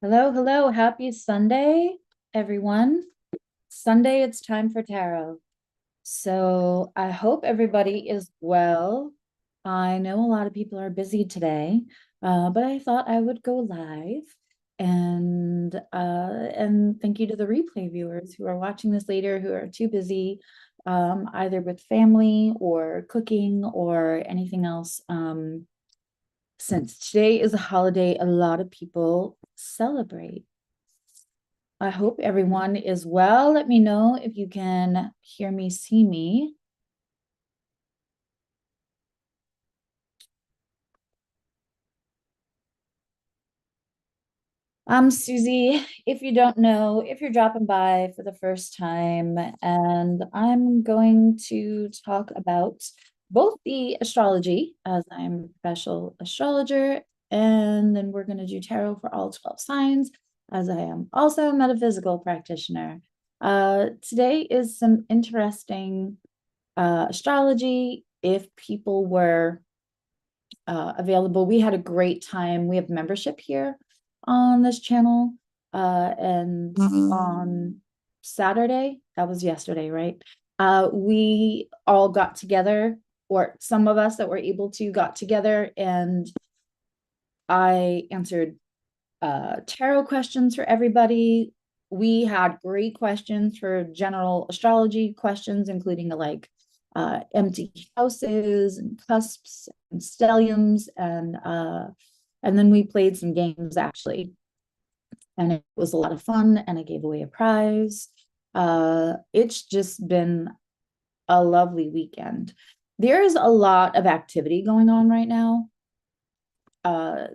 Hello, hello. Happy Sunday, everyone. Sunday, it's time for tarot. So I hope everybody is well. I know a lot of people are busy today, but I thought I would go live and thank you to the replay viewers who are watching this later who are too busy, either with family or cooking or anything else. Since today is a holiday, a lot of people celebrate. I hope everyone is well. Let me know if you can hear me, see me. I'm Susie. If you don't know, if you're dropping by for the first time, and I'm going to talk about both the astrology, as I'm a professional astrologer, and then we're going to do tarot for all 12 signs, as I am also a metaphysical practitioner. Today is some interesting astrology. If people were available, we had a great time. We have membership here on this channel. And on Saturday, that was yesterday, right? We all got together, or some of us that were able to got together, and I answered tarot questions for everybody. We had great questions for general astrology questions, including empty houses and cusps and stelliums, and then we played some games actually, and it was a lot of fun. And I gave away a prize. It's just been a lovely weekend. There is a lot of activity going on right now uh,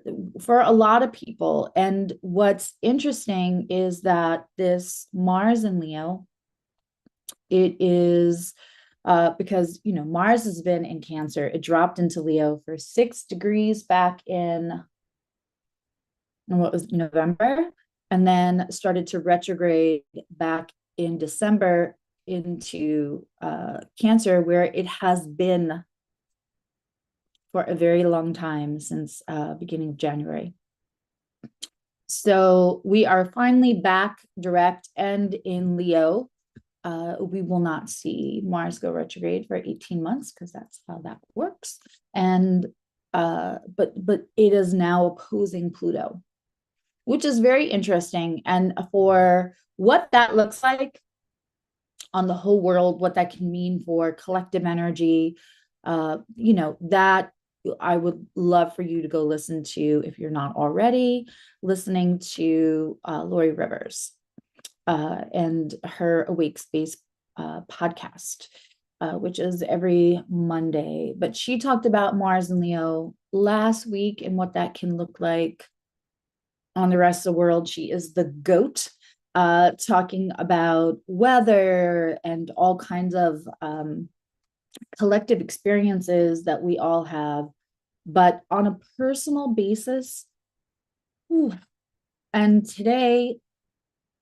for a lot of people. And what's interesting is that this Mars in Leo, it is because, Mars has been in Cancer. It dropped into Leo for 6 degrees back in what was November, and then started to retrograde back in December into Cancer, where it has been for a very long time, since beginning of January. So we are finally back direct and in Leo. We will not see Mars go retrograde for 18 months because that's how that works. And but it is now opposing Pluto, which is very interesting. And for what that looks like on the whole world, what that can mean for collective energy, that I would love for you to go listen to, if you're not already listening to Lori Rivers and her Awake Space podcast, which is every Monday. But she talked about Mars and Leo last week and what that can look like on the rest of the world. She is the GOAT, talking about weather and all kinds of collective experiences that we all have. But on a personal basis, and today,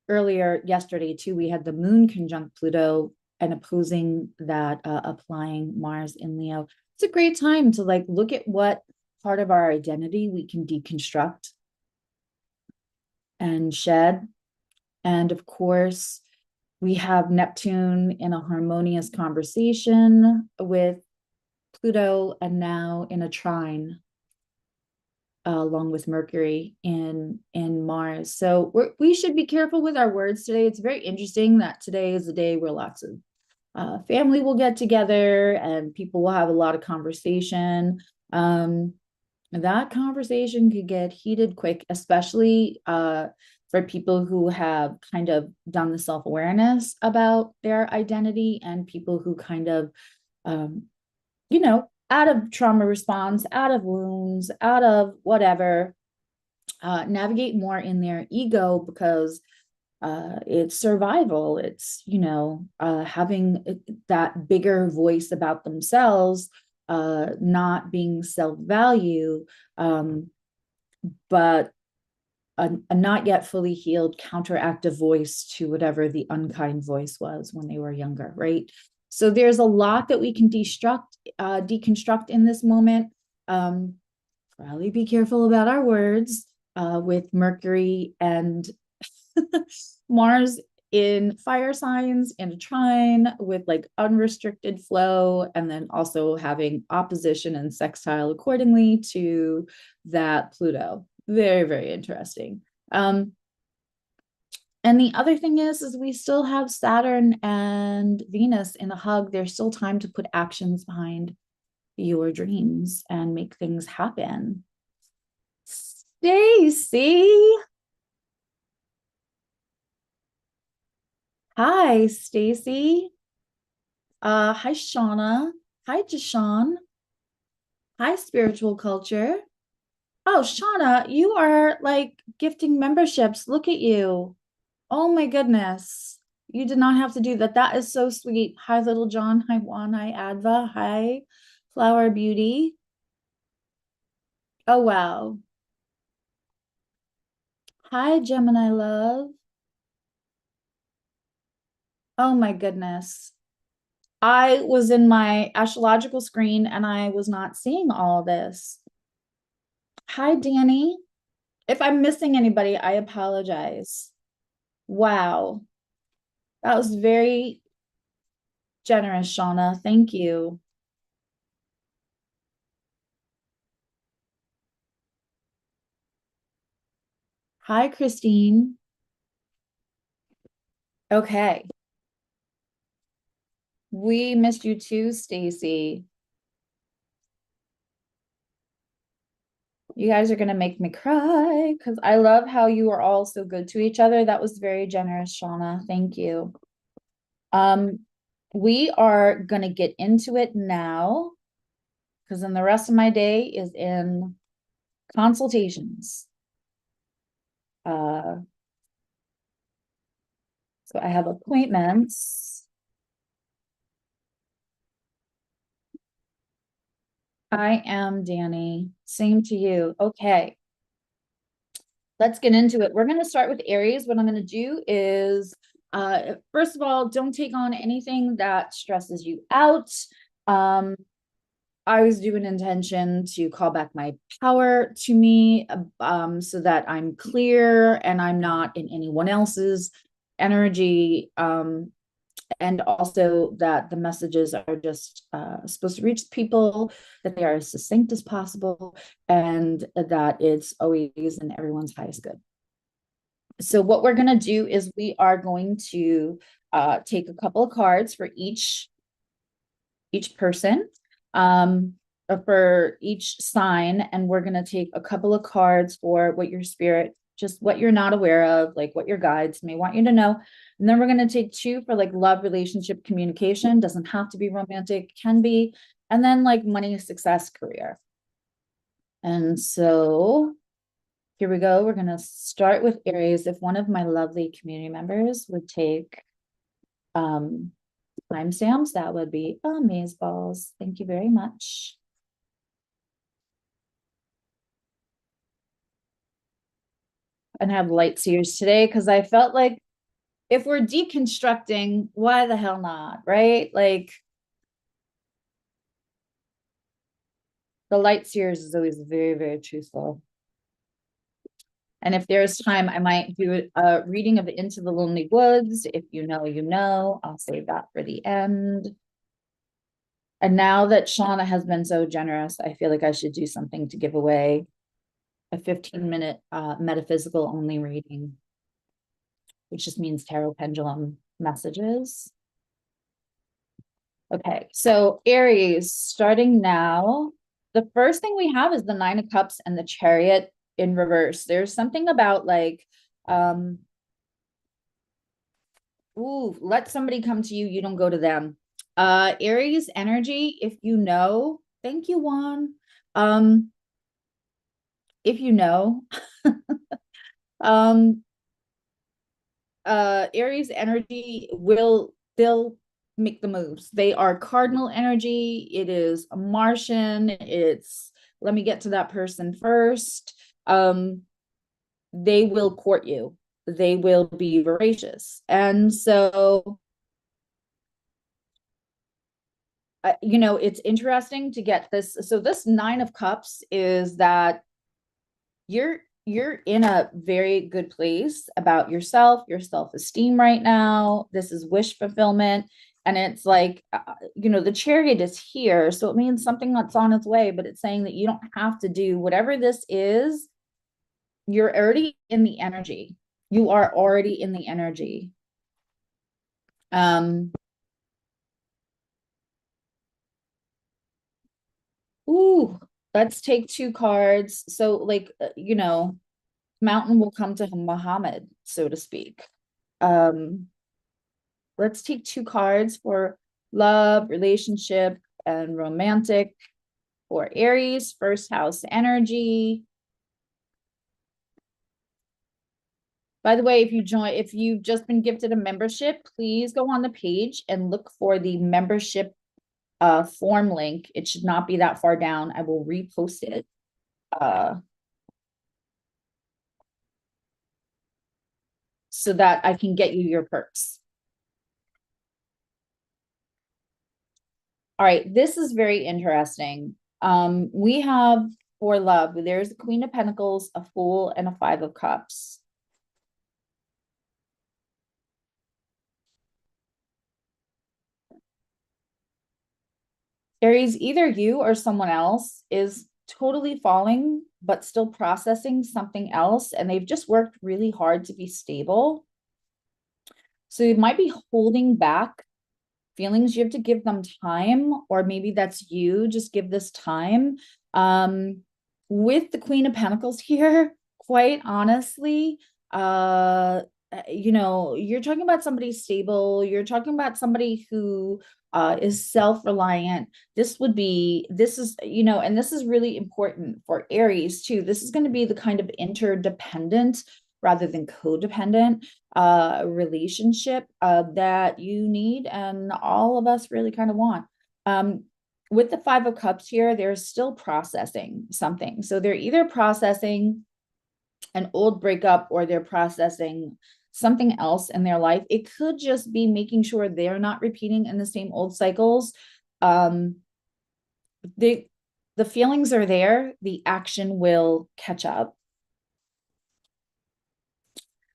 earlier yesterday too, we had the moon conjunct Pluto and opposing that, applying Mars in Leo. It's a great time to look at what part of our identity we can deconstruct and shed. And of course, we have Neptune in a harmonious conversation with Pluto, and now in a trine along with Mercury in Mars. So we should be careful with our words today. It's very interesting that today is the day where lots of family will get together and people will have a lot of conversation. That conversation could get heated quick, especially for people who have kind of done the self-awareness about their identity, and people who kind of, out of trauma response, out of wounds, out of whatever, navigate more in their ego, because it's survival. It's, having that bigger voice about themselves, not being self-value, but a not yet fully healed counteractive voice to whatever the unkind voice was when they were younger, right? So there's a lot that we can deconstruct in this moment. Probably be careful about our words. with Mercury and Mars in fire signs and a trine with like unrestricted flow, and then also having opposition and sextile accordingly to that Pluto. Very, very interesting. And the other thing is we still have Saturn and Venus in a hug. There's still time to put actions behind your dreams and make things happen. Stacy. Hi, Stacy. Hi, Shauna. Hi, Deshawn. Hi, Spiritual Culture. Oh, Shauna, you are like gifting memberships. Look at you. Oh my goodness. You did not have to do that. That is so sweet. Hi, Little John. Hi, Juan. Hi, Adva. Hi, Flower Beauty. Oh, wow. Hi, Gemini Love. Oh my goodness. I was in my astrological screen and I was not seeing all this. Hi, Danny. If I'm missing anybody, I apologize. Wow. That was very generous, Shauna. Thank you. Hi, Christine. Okay. We missed you too, Stacy. You guys are going to make me cry because I love how you are all so good to each other. That was very generous, Shauna. Thank you. Um, we are going to get into it now because then the rest of my day is in consultations. So I have appointments. I am Danny. Same to you. Okay. Let's get into it. We're going to start with Aries. What I'm going to do is, first of all, don't take on anything that stresses you out. I always do an intention to call back my power to me, so that I'm clear and I'm not in anyone else's energy. And also that the messages are just supposed to reach people, that they are as succinct as possible, and that it's always in everyone's highest good. So what we're going to do is we are going to take a couple of cards for each person, for each sign, and we're going to take a couple of cards for what your spirit, just what you're not aware of, like what your guides may want you to know. And then we're going to take two for like love, relationship, communication. Doesn't have to be romantic, can be. And then like money, success, career. And so here we go. We're going to start with Aries. If one of my lovely community members would take timestamps, that would be amazeballs. Thank you very much. And have light seers today because I felt like if we're deconstructing, why the hell not, right? Like the light seers is always very, very truthful. And if there's time, I might do a reading of Into the Lonely Woods. If you know, you know. I'll save that for the end. And now that Shauna has been so generous, I feel like I should do something to give away a 15-minute metaphysical only reading, which just means tarot pendulum messages. Okay, so Aries, starting now, the first thing we have is the Nine of Cups and the Chariot in reverse. There's something about like, let somebody come to you, you don't go to them. Aries energy, if you know, thank you, Juan. If you know, Aries energy they'll make the moves. They are cardinal energy. It is a Martian. It's, let me get to that person first. They will court you. They will be voracious. And so, you know, it's interesting to get this. So this Nine of Cups is that you're in a very good place about yourself, your self-esteem right now. This is wish fulfillment. And it's like, the chariot is here. So it means something that's on its way, but it's saying that you don't have to do whatever this is. You're already in the energy. You are already in the energy. Um, ooh, let's take two cards. So, like, mountain will come to Muhammad, so to speak. Um, let's take two cards for love, relationship, and romantic for Aries, first house energy. By the way, if you've just been gifted a membership, please go on the page and look for the membership form link. It should not be that far down. I will repost it. So that I can get you your perks. All right, this is very interesting. We have for love, there's the Queen of Pentacles, a Fool, and a Five of Cups. Aries, either you or someone else is totally falling, but still processing something else, and they've just worked really hard to be stable. So you might be holding back feelings. You have to give them time, or maybe that's you, just give this time. With the Queen of Pentacles here, quite honestly, you're talking about somebody stable, you're talking about somebody who is self-reliant. This is, and this is really important for Aries too. This is going to be the kind of interdependent rather than codependent relationship that you need and all of us really kind of want. With the Five of Cups here, they're still processing something. So they're either processing an old breakup or they're processing something else in their life. It could just be making sure they're not repeating in the same old cycles. Um, the feelings are there, the action will catch up.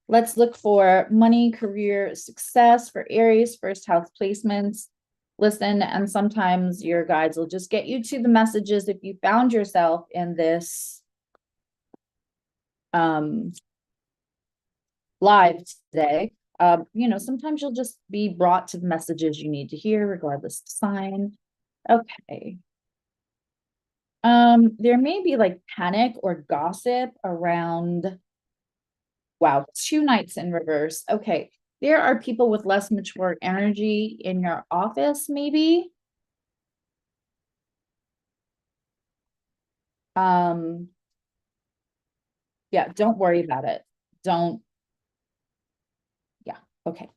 Let's look for money, career, success for Aries, first house placements. Listen, and sometimes your guides will just get you to the messages if you found yourself in this live today. Sometimes you'll just be brought to the messages you need to hear, regardless of sign. Okay. There may be like panic or gossip around. Wow, two Knights in reverse. Okay. There are people with less mature energy in your office, maybe. Um, yeah, don't worry about it. Don't, yeah, okay.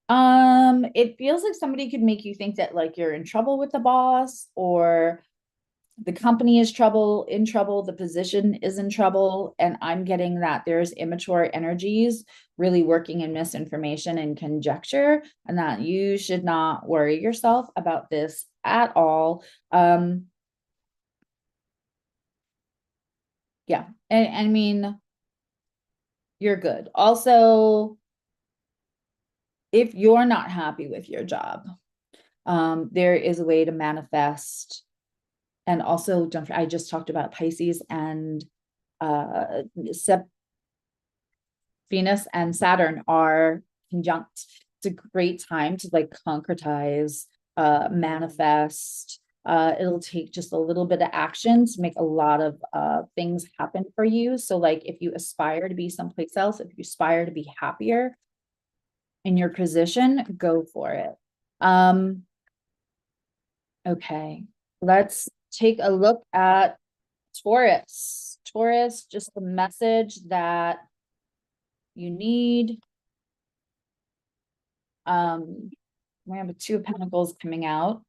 It feels like somebody could make you think that like you're in trouble with the boss, or the company is in trouble, the position is in trouble, and I'm getting that there's immature energies really working in misinformation and conjecture, and that you should not worry yourself about this at all. Yeah, and I mean, you're good. Also, if you're not happy with your job, there is a way to manifest. And also, I just talked about Pisces and uh, Venus and Saturn are conjunct. It's a great time to like concretize, manifest. It'll take just a little bit of action to make a lot of things happen for you. So, like, if you aspire to be someplace else, if you aspire to be happier in your position, go for it. Okay, let's take a look at Taurus. Taurus, just the message that you need. We have a Two of Pentacles coming out.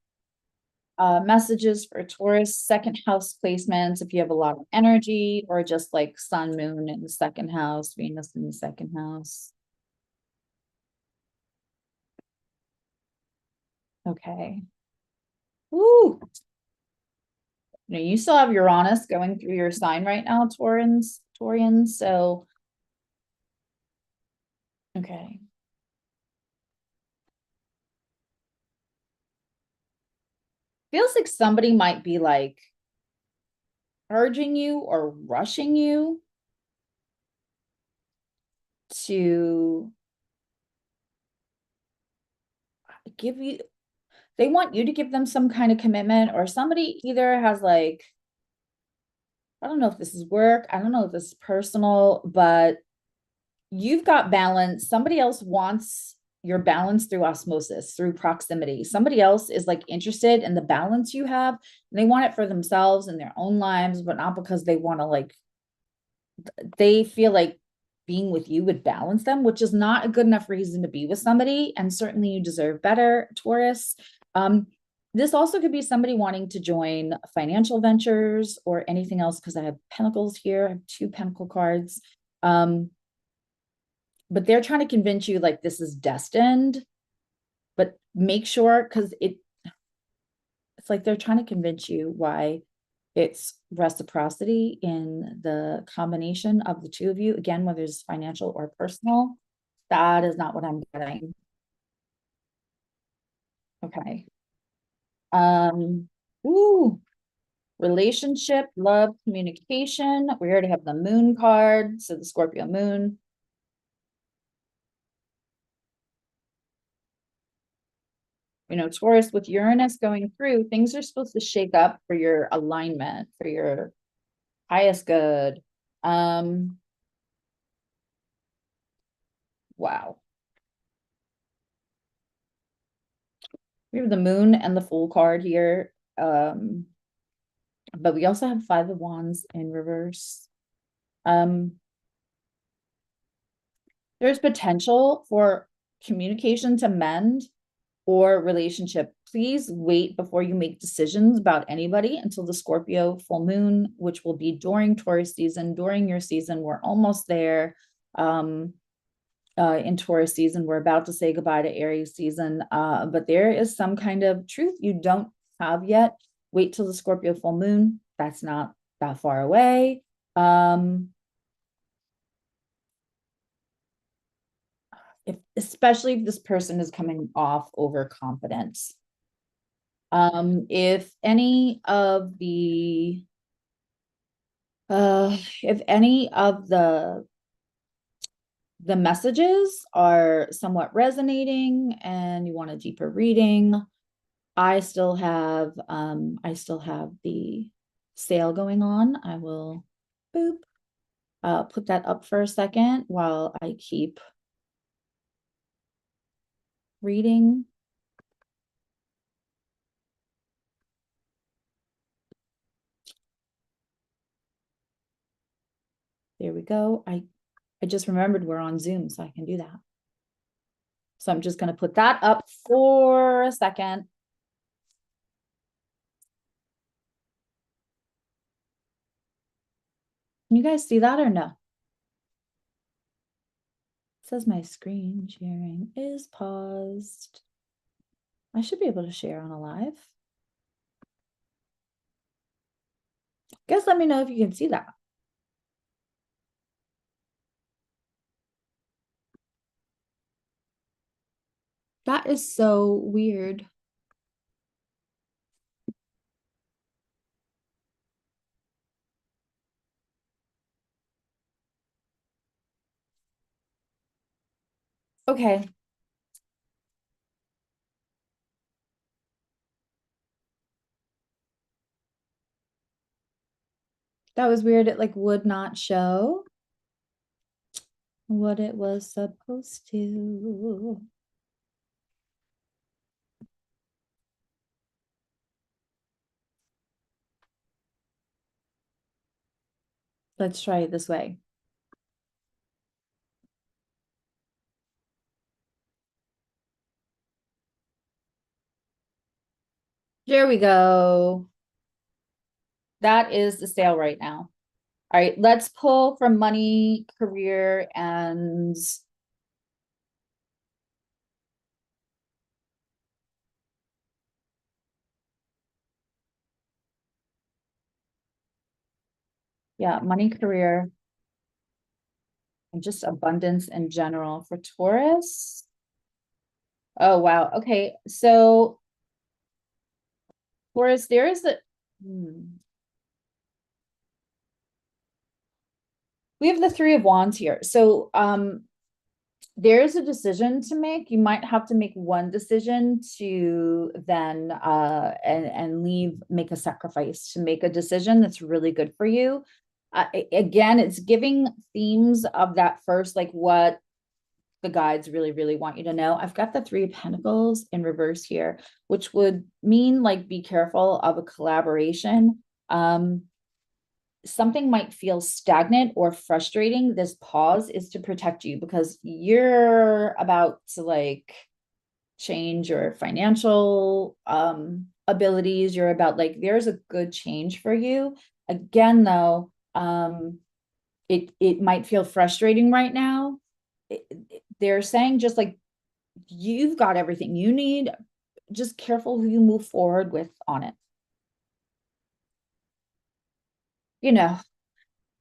Messages for Taurus, second house placements, if you have a lot of energy, or just like sun, moon in the second house, Venus in the second house. Okay. Woo. You still have Uranus going through your sign right now, Taurians. So, okay. Feels like somebody might be like urging you or rushing you to give you, they want you to give them some kind of commitment, or somebody either has like, I don't know if this is work, I don't know if this is personal, but you've got balance. Somebody else wants your balance through osmosis, through proximity. Somebody else is like interested in the balance you have. And they want it for themselves and their own lives, but not because they want to like, they feel like being with you would balance them, which is not a good enough reason to be with somebody. And certainly you deserve better, Taurus. This also could be somebody wanting to join financial ventures or anything else, because I have pentacles here. I have two pentacle cards. But they're trying to convince you like this is destined, but make sure, because it's like they're trying to convince you why it's reciprocity in the combination of the two of you. Again, whether it's financial or personal, that is not what I'm getting. Okay. Ooh, relationship, love, communication. We already have the moon card, so the Scorpio moon. Taurus with Uranus going through, things are supposed to shake up for your alignment, for your highest good. Wow. We have the moon and the Fool card here. But we also have Five of Wands in reverse. There's potential for communication to mend or relationship. Please wait before you make decisions about anybody until the Scorpio full moon, which will be during Taurus season, during your season. We're almost there. In Taurus season, we're about to say goodbye to Aries season, but there is some kind of truth you don't have yet. Wait till the Scorpio full moon. That's not that far away. Especially if this person is coming off overconfidence. If any of the messages are somewhat resonating and you want a deeper reading, I still have the sale going on. I will put that up for a second while I keep reading. There we go. I just remembered we're on Zoom, so I can do that. So I'm just going to put that up for a second. Can you guys see that or no? It says my screen sharing is paused. I should be able to share on a live. Guys, let me know if you can see that. That is so weird. Okay. That was weird. It like would not show what it was supposed to. Let's try it this way. There we go. That is the sale right now. All right, let's pull from money, career, and Yeah, money, career, and just abundance in general for Taurus. Oh, wow. Okay. So Taurus, there is a we have the Three of Wands here. So there's a decision to make. You might have to make one decision to then and leave, make a sacrifice to make a decision that's really good for you. Again, it's giving themes of that first, like what the guides really, really want you to know. I've got the Three of Pentacles in reverse here, which would mean like be careful of a collaboration. Something might feel stagnant or frustrating. This pause is to protect you because you're about to like change your financial abilities. You're about like there's a good change for you. Again, though, it might feel frustrating right now. They're saying just like you've got everything you need. Just careful who you move forward with on it. You know,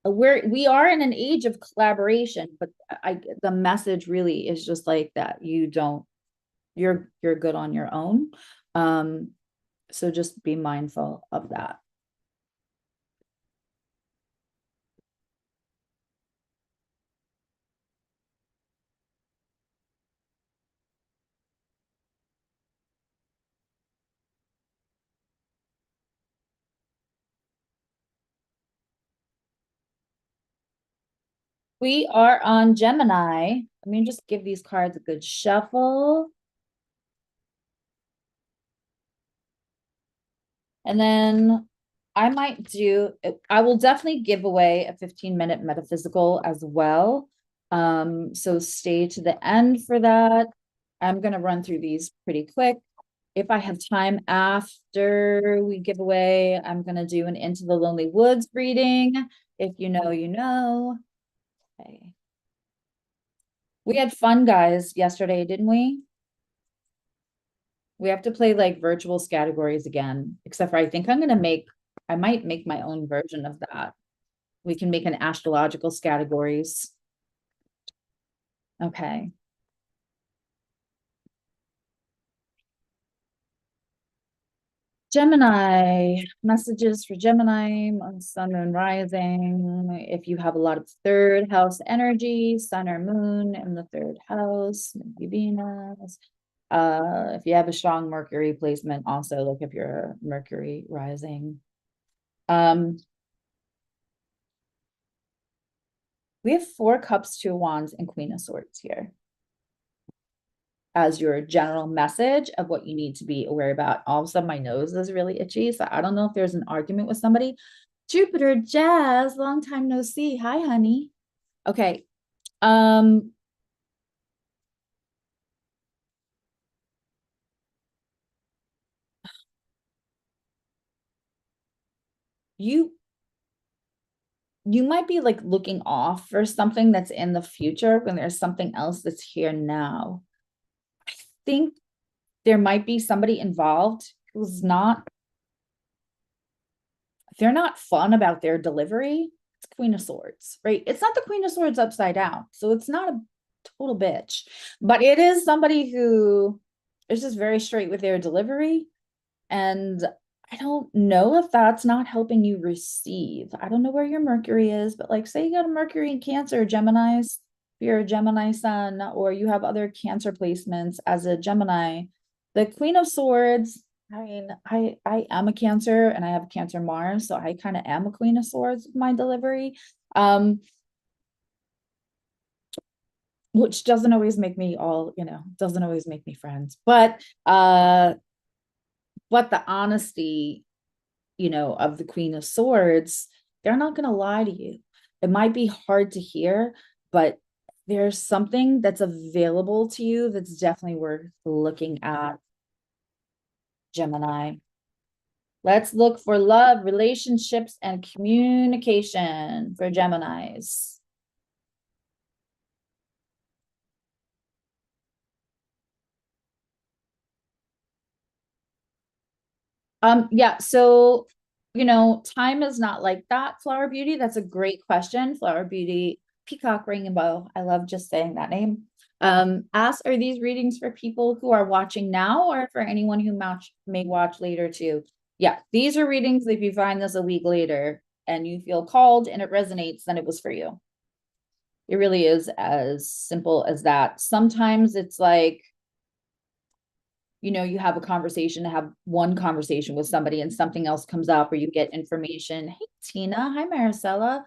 we are in an age of collaboration, but the message really is just like that you don't you're good on your own. So just be mindful of that. We are on Gemini. Let me just give these cards a good shuffle. And then I will definitely give away a 15-minute metaphysical as well. So stay to the end for that. I'm going to run through these pretty quick. If I have time after we give away, I'm going to do an Into the Lonely Woods reading. If you know, you know. Okay. We had fun, guys, yesterday, didn't we? We have to play like virtual categories again, except for I might make my own version of that. We can make an astrological categories. Okay. Gemini, messages for Gemini on sun, moon, rising. If you have a lot of third house energy, sun or moon in the third house, maybe Venus. If you have a strong Mercury placement, also look if you're Mercury rising. We have Four Cups, Two of Wands, and Queen of Swords here as your general message of what you need to be aware about. All of a sudden, my nose is really itchy. So I don't know if there's an argument with somebody. Jupiter, Jazz, long time no see. Hi, honey. Okay. You you might be like looking off for something that's in the future when there's something else that's here now. I think there might be somebody involved who's not they're not fun about their delivery. It's Queen of Swords, right? It's not the Queen of Swords upside down. So it's not a total bitch, but it is somebody who is just very straight with their delivery. And I don't know if that's not helping you receive. I don't know where your Mercury is, but like say you got a Mercury in Cancer, Gemini's, if you're a Gemini sun, or you have other Cancer placements as a Gemini, the Queen of Swords. I mean, I am a Cancer and I have Cancer Mars, so I kind of am a Queen of Swords with my delivery. Which doesn't always make me all, doesn't always make me friends. But the honesty, of the Queen of Swords, they're not going to lie to you. It might be hard to hear, but there's something that's available to you that's definitely worth looking at, Gemini. Let's look for love, relationships, and communication for Geminis. Yeah, so time is not like that, Flower Beauty. That's a great question. Flower Beauty, Peacock Rainbow. I love just saying that name. Are these readings for people who are watching now or for anyone who may watch later too? Yeah, these are readings. If you find this a week later and you feel called and it resonates, then it was for you. It really is as simple as that. Sometimes it's like, you have a conversation, have one conversation with somebody and something else comes up or you get information. Hey, Tina. Hi, Maricela.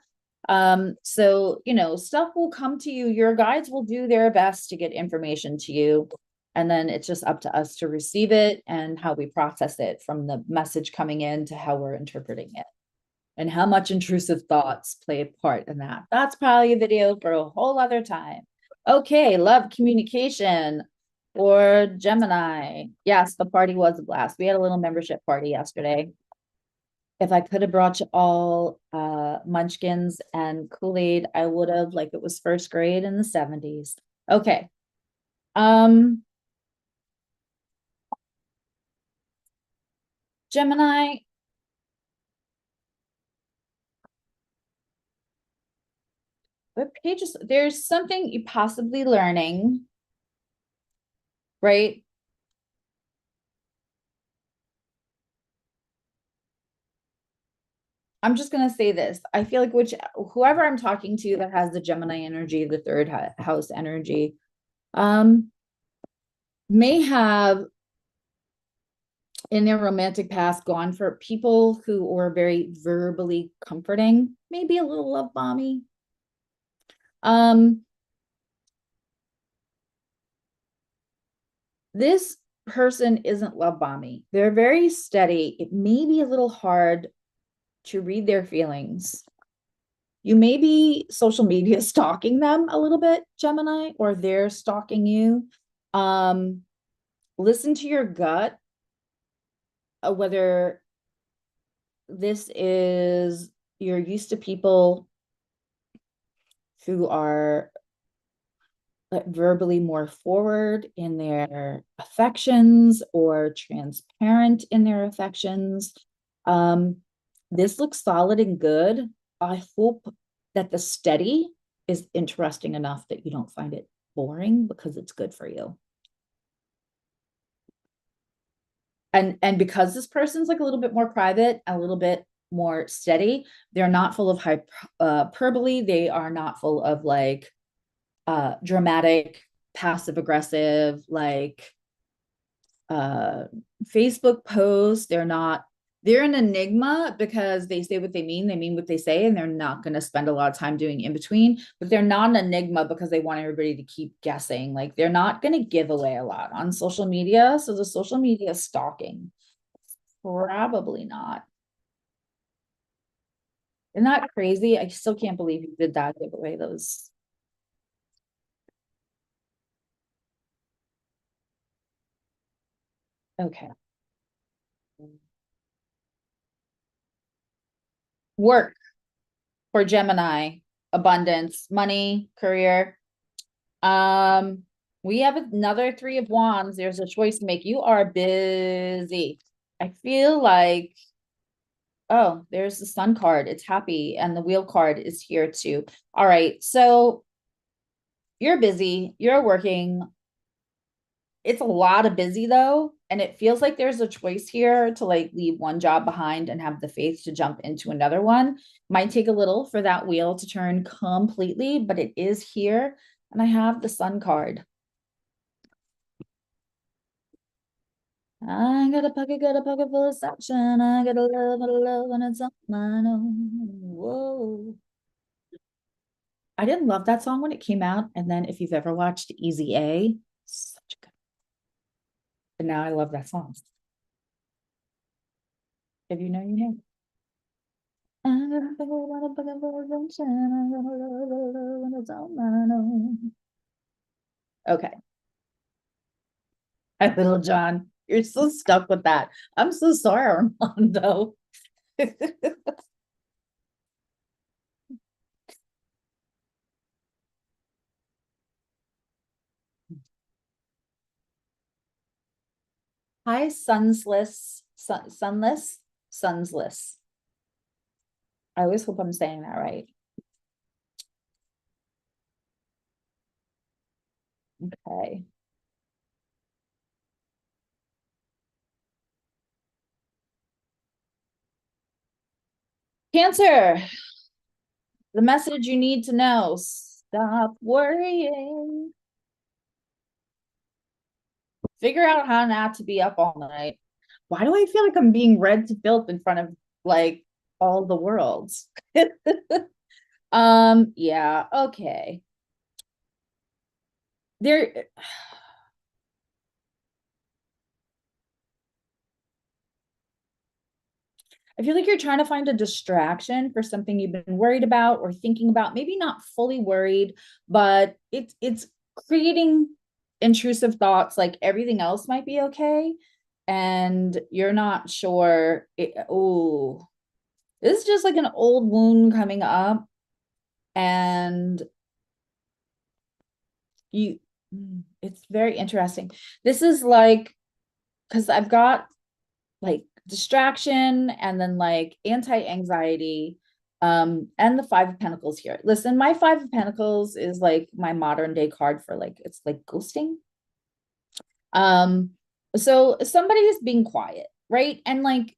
So, stuff will come to you. Your guides will do their best to get information to you. And then it's just up to us to receive it and how we process it, from the message coming in to how we're interpreting it and how much intrusive thoughts play a part in that. That's probably a video for a whole other time. Okay, love communication or Gemini. Yes, the party was a blast. We had a little membership party yesterday. If I could have brought you all munchkins and Kool-Aid, I would have, like it was first grade in the 70s. Okay. Gemini, what pages? There's something you possibly learning, right? I'm just gonna say this. I feel like whoever I'm talking to that has the Gemini energy, the third house energy, may have in their romantic past gone for people who were very verbally comforting, maybe a little love bomby. This person isn't love bombing. They're very steady. It may be a little hard to read their feelings. You may be social media stalking them a little bit, Gemini, or they're stalking you. Listen to your gut, whether this is you're used to people who are verbally more forward in their affections or transparent in their affections. This looks solid and good. I hope that the steady is interesting enough that you don't find it boring, because it's good for you. And because this person's like a little bit more private, a little bit more steady, they're not full of hyperbole. They are not full of like dramatic, passive aggressive, like Facebook posts. They're an enigma because they say what they mean what they say, and they're not going to spend a lot of time doing in between, but they're not an enigma because they want everybody to keep guessing. Like, they're not going to give away a lot on social media. So the social media stalking, probably not. Isn't that crazy? I still can't believe you did that, give away those. Okay. Work for Gemini, abundance, money, career. We have another three of wands. There's a choice to make. You are busy. I feel like, oh, there's the sun card. It's happy. And the wheel card is here too. All right. So you're busy. You're working. It's a lot of busy though. And it feels like there's a choice here to like leave one job behind and have the faith to jump into another one. Might take a little for that wheel to turn completely, but it is here. And I have the sun card. I got a pocket full of suction. I got a love, and it's on my own. Whoa. I didn't love that song when it came out. And then if you've ever watched Easy A, such a good. And now I love that song. If you know, you know. I got a pocket full of sunshine. I got a love, and it's on my own. Okay. Hi, Little John. You're so stuck with that. I'm so sorry, Armando. Hi, sunless, sunless. I always hope I'm saying that right. Okay. Cancer, the message you need to know. Stop worrying. Figure out how not to be up all night. Why do I feel like I'm being read to filth in front of like all the worlds? Yeah, okay. There I feel like you're trying to find a distraction for something you've been worried about or thinking about, maybe not fully worried, but it's creating intrusive thoughts like everything else might be okay. And you're not sure. Oh, this is just like an old wound coming up. And you, it's very interesting. This is like, because I've got like distraction and then like anti-anxiety and the Five of Pentacles here. Listen, my Five of Pentacles is like my modern day card for like it's like ghosting. um so somebody is being quiet, right? And like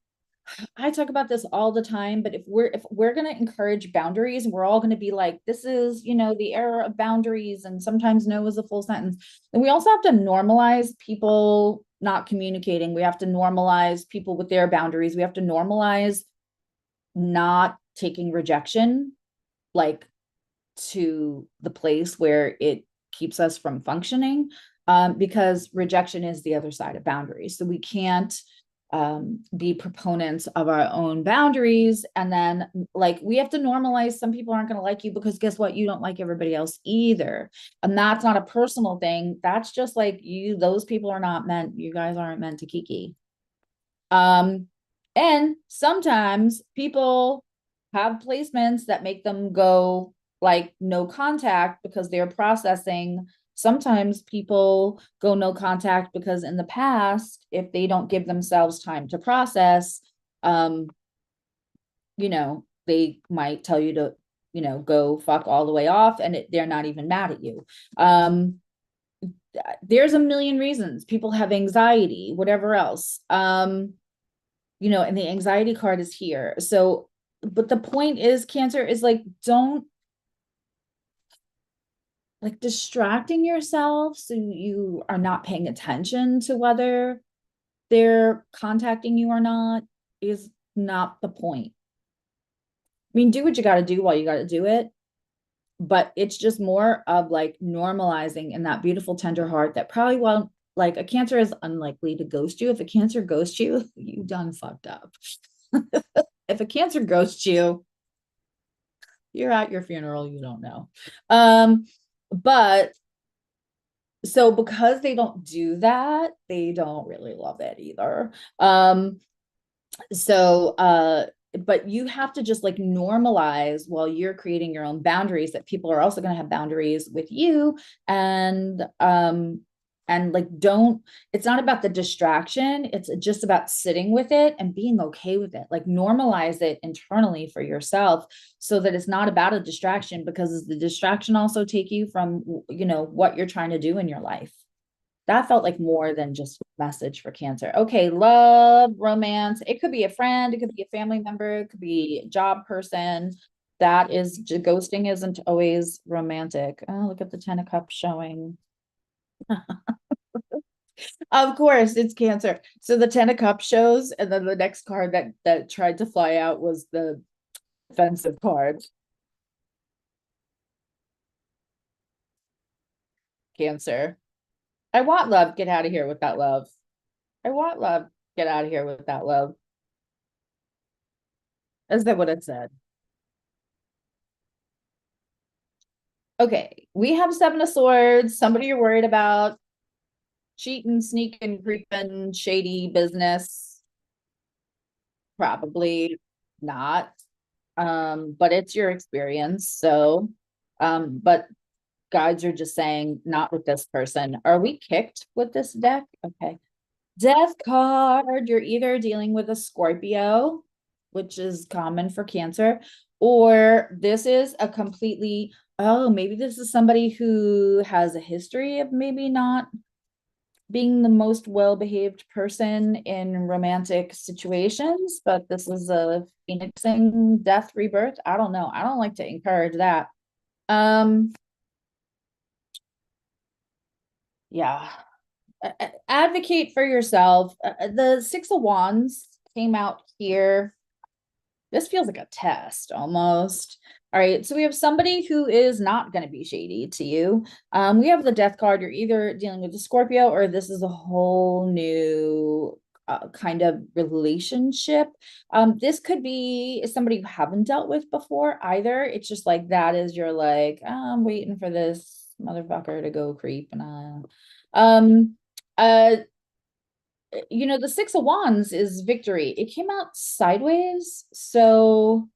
I talk about this all the time, but if we're going to encourage boundaries, we're all going to be like, this is, the era of boundaries, and sometimes no is a full sentence. And we also have to normalize people not communicating. We have to normalize people with their boundaries. We have to normalize not taking rejection like to the place where it keeps us from functioning, because rejection is the other side of boundaries. So we can't be proponents of our own boundaries. And then like we have to normalize some people aren't going to like you because guess what? You don't like everybody else either. And that's not a personal thing. That's just like those people are not meant, you guys aren't meant to kiki. Um, and sometimes people have placements that make them go like no contact because they're processing. Sometimes people go no contact because in the past, if they don't give themselves time to process, um, they might tell you to, go fuck all the way off, and they're not even mad at you. There's a million reasons people have anxiety, whatever else. And the anxiety card is here. So, but the point is, Cancer is like, don't like distracting yourself so you are not paying attention to whether they're contacting you or not is not the point. I mean, do what you got to do while you got to do it, but it's just more of like normalizing in that beautiful tender heart that probably won't, like, a Cancer is unlikely to ghost you. If a Cancer ghosts you, you done fucked up. If a Cancer ghosts you, you're at your funeral, you don't know. But so because they don't do that, they don't really love it either. So but you have to just like normalize while you're creating your own boundaries that people are also going to have boundaries with you. And like, don't, it's not about the distraction, it's just about sitting with it and being okay with it. Like, normalize it internally for yourself so that it's not about a distraction, because the distraction also take you from what you're trying to do in your life. That felt like more than just a message for Cancer. Okay, love, romance. It could be a friend, it could be a family member, it could be a job person. That is, ghosting isn't always romantic. Oh, look at the Ten of Cups showing. Of course, it's Cancer. So the Ten of Cups shows, and then the next card that tried to fly out was the offensive card. Cancer. I want love. Get out of here with that love. I want love. Get out of here with that love. Is that what it said? Okay, we have Seven of Swords. Somebody you're worried about. Cheating, sneaking, creeping, shady business. Probably not. But it's your experience. So, but guides are just saying not with this person. Are we kicked with this deck? Okay. Death card. You're either dealing with a Scorpio, which is common for Cancer, Or this is a completely, oh, maybe this is somebody who has a history of maybe not being the most well-behaved person in romantic situations, but this is a phoenixing death rebirth. I don't know. I don't like to encourage that. Yeah. Advocate for yourself. The Six of Wands came out here. This feels like a test almost. All right, so we have somebody who is not going to be shady to you. We have the Death card. You're either dealing with a Scorpio or this is a whole new kind of relationship. This could be somebody you haven't dealt with before either. It's just like that is you're like, oh, I'm waiting for this motherfucker to go creep and uh you know, the Six of Wands is victory. It came out sideways, so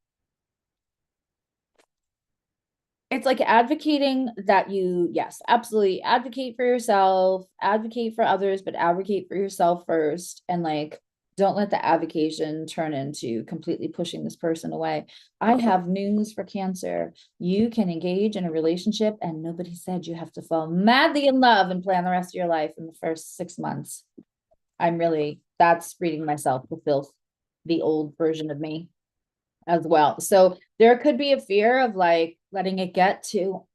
it's like advocating that you, yes, absolutely advocate for yourself, advocate for others, but advocate for yourself first. And like, don't let the advocation turn into completely pushing this person away. I have news for Cancer. You can engage in a relationship, and nobody said you have to fall madly in love and plan the rest of your life in the first 6 months. I'm really, that's reading myself fulfill the old version of me as well. So there could be a fear of like letting it get to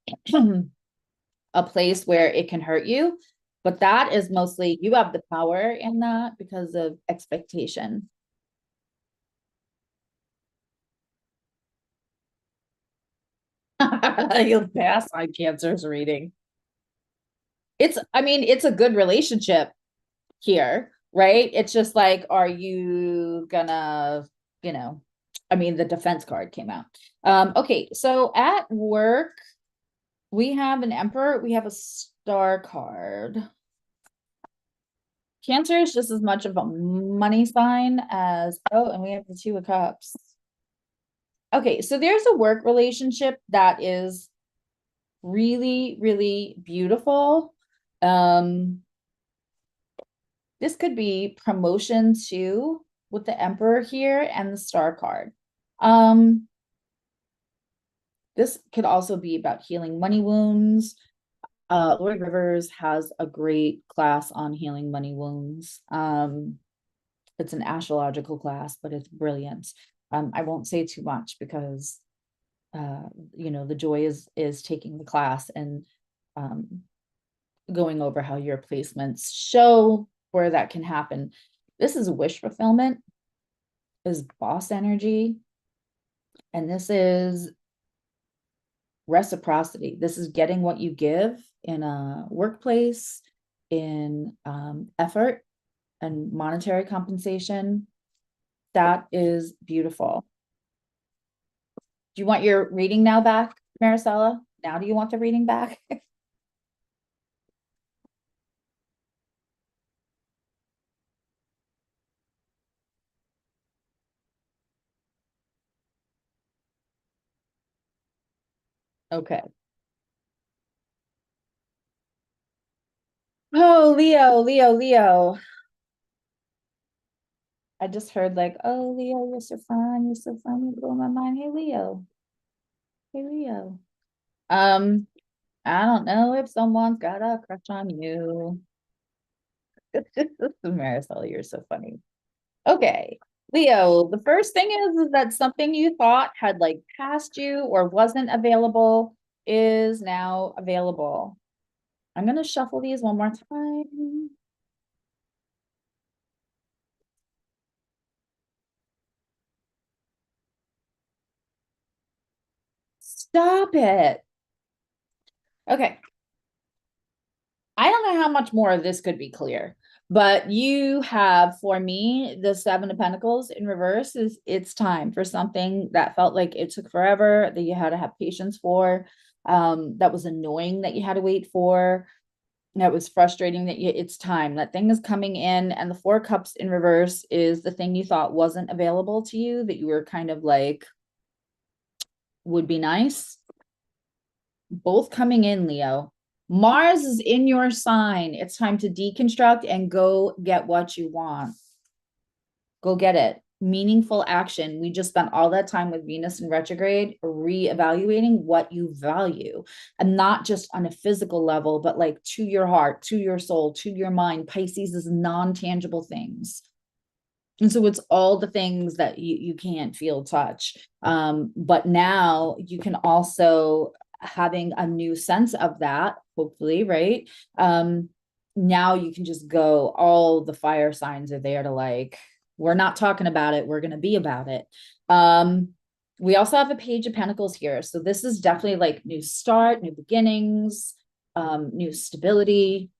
a place where it can hurt you. But that is mostly you have the power in that because of expectation. You'll pass on Cancer's reading. It's, I mean, it's a good relationship here, right? It's just like, are you gonna, you know, I mean, the defense card came out. Okay, so at work, we have an emperor, we have a star card. Cancer is just as much of a money sign as, oh, and we have the Two of Cups. Okay, so there's a work relationship that is really, really beautiful. This could be promotion too, with the Emperor here and the Star card. This could also be about healing money wounds. Lori Rivers has a great class on healing money wounds. It's an astrological class, but it's brilliant. I won't say too much because you know, the joy is taking the class and going over how your placements show where that can happen. This is wish fulfillment, is boss energy, and this is reciprocity. This is getting what you give in a workplace, in effort and monetary compensation. That is beautiful. Do you want your reading now back, Maricela? Now do you want the reading back? Okay. Oh, Leo. I just heard like, oh, Leo, you're so fun. You're so fun. You blow my mind. Hey, Leo. Hey, Leo. Um, I don't know if someone's got a crush on you. Marisol, you're so funny. Okay. Leo, the first thing is that something you thought had like passed you or wasn't available is now available. I'm gonna shuffle these one more time. Stop it. Okay. I don't know how much more of this could be clear, but you have, for me, the Seven of Pentacles in reverse is it's time for something that felt like it took forever, that you had to have patience for, that was annoying that you had to wait for, that was frustrating that it's time. That thing is coming in, and the Four of Cups in reverse is the thing you thought wasn't available to you, that you were kind of like, would be nice. Both coming in, Leo. Mars is in your sign. It's time to deconstruct and go get what you want. Go get it. meaningful action. We just spent all that time with Venus in retrograde, reevaluating what you value, and not just on a physical level, but like to your heart, to your soul, to your mind. Pisces is non-tangible things. And so it's all the things that you can't feel, touch. But now you can also, having a new sense of that, hopefully, right? Now you can just go, all the fire signs are there to like, we're not talking about it, we're going to be about it. We also have a Page of Pentacles here. So this is definitely like new start, new beginnings, new stability.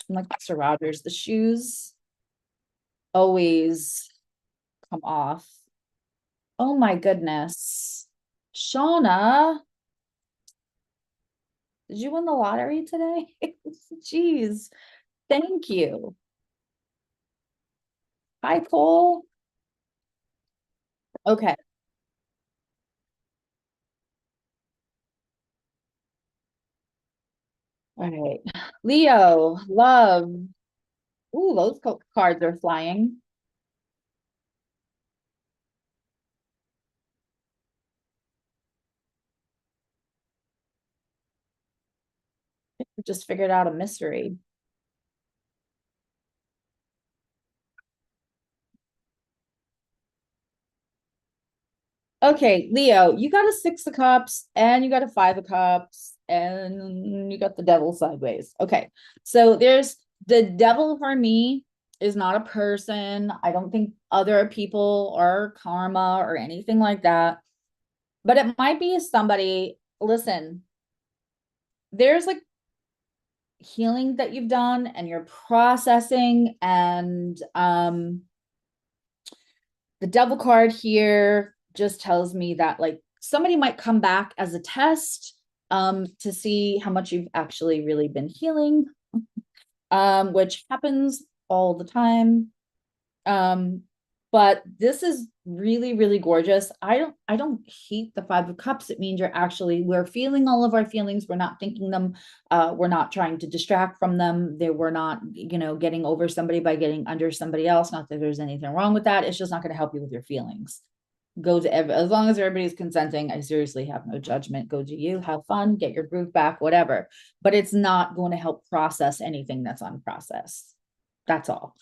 I'm like Mr. Rogers, the shoes always come off. Oh my goodness. Shauna, did you win the lottery today? Jeez. Thank you. Hi, Cole. Okay. All right. Leo, love. Ooh, those cards are flying. We just figured out a mystery. Okay, Leo, you got a Six of Cups and you got a Five of Cups and you got the Devil sideways. Okay, so there's the Devil for me is not a person. I don't think other people or karma or anything like that, but it might be somebody. Listen, there's like healing that you've done and you're processing, and the Devil card here just tells me that like somebody might come back as a test to see how much you've actually really been healing, which happens all the time. But this is really, really gorgeous. I don't hate the Five of Cups. It means we're feeling all of our feelings. We're not thinking them. We're not trying to distract from them. We're not, getting over somebody by getting under somebody else. Not that there's anything wrong with that. It's just not going to help you with your feelings. As long as everybody's consenting, I seriously have no judgment. Go do you, have fun, get your groove back, whatever. But it's not going to help process anything that's unprocessed. That's all.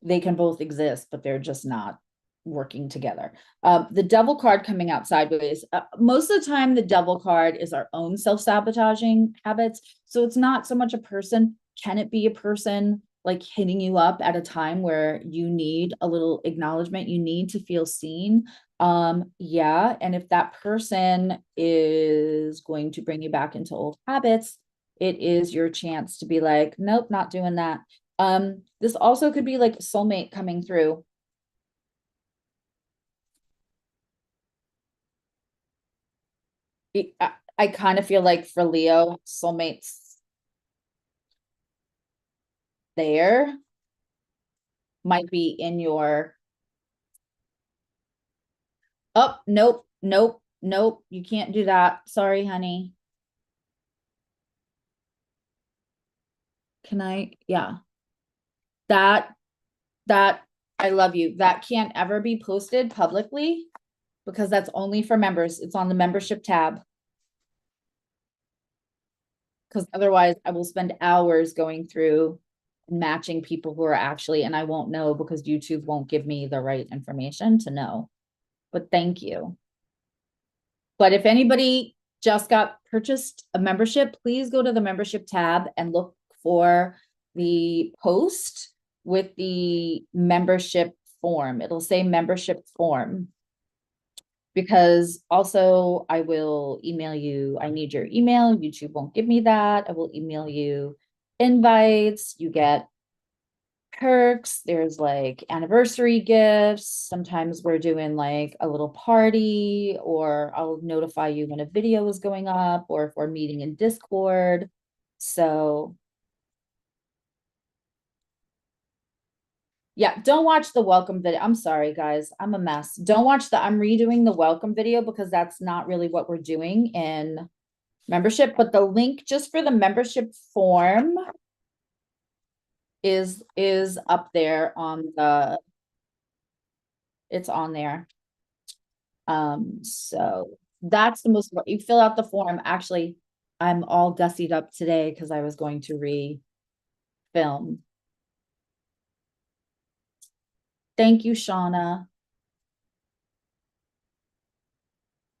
They can both exist, but they're just not working together. The Devil card coming out sideways. Most of the time, the Devil card is our own self-sabotaging habits. So it's not so much a person. Can it be a person like hitting you up at a time where you need a little acknowledgement? You need to feel seen. Yeah. And if that person is going to bring you back into old habits, it is your chance to be like, nope, not doing that. This also could be like soulmate coming through. I kind of feel like for Leo, soulmates there might be in your, oh, nope, nope, nope, you can't do that. Sorry, honey. Can I? Yeah. That, that, I love you. That can't ever be posted publicly because that's only for members. It's on the membership tab. Because otherwise I will spend hours going through matching people who are actually, and I won't know because YouTube won't give me the right information to know. But thank you. But if anybody just got purchased a membership, please go to the membership tab and look for the post with the membership form. It'll say membership form. Because also I will email you. I need your email. YouTube won't give me that. I will email you invites. You get perks. There's like anniversary gifts. Sometimes we're doing like a little party, or I'll notify you when a video is going up or if we're meeting in Discord. So yeah, don't watch the welcome video. I'm sorry, guys. I'm a mess. Don't watch I'm redoing the welcome video because that's not really what we're doing in membership. But the link just for the membership form is up there on the It's on there. So that's the most, you fill out the form. Actually, I'm all gussied up today because I was going to re-film. Thank you, Shauna.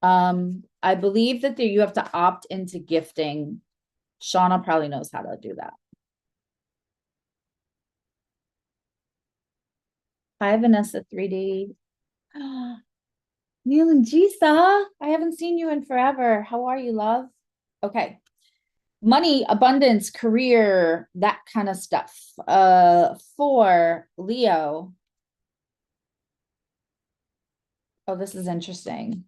I believe that you have to opt into gifting. Shauna probably knows how to do that. Hi, Vanessa 3D. Neil and Jisa, I haven't seen you in forever. How are you, love? Okay. Money, abundance, career, that kind of stuff. For Leo. Oh, this is interesting.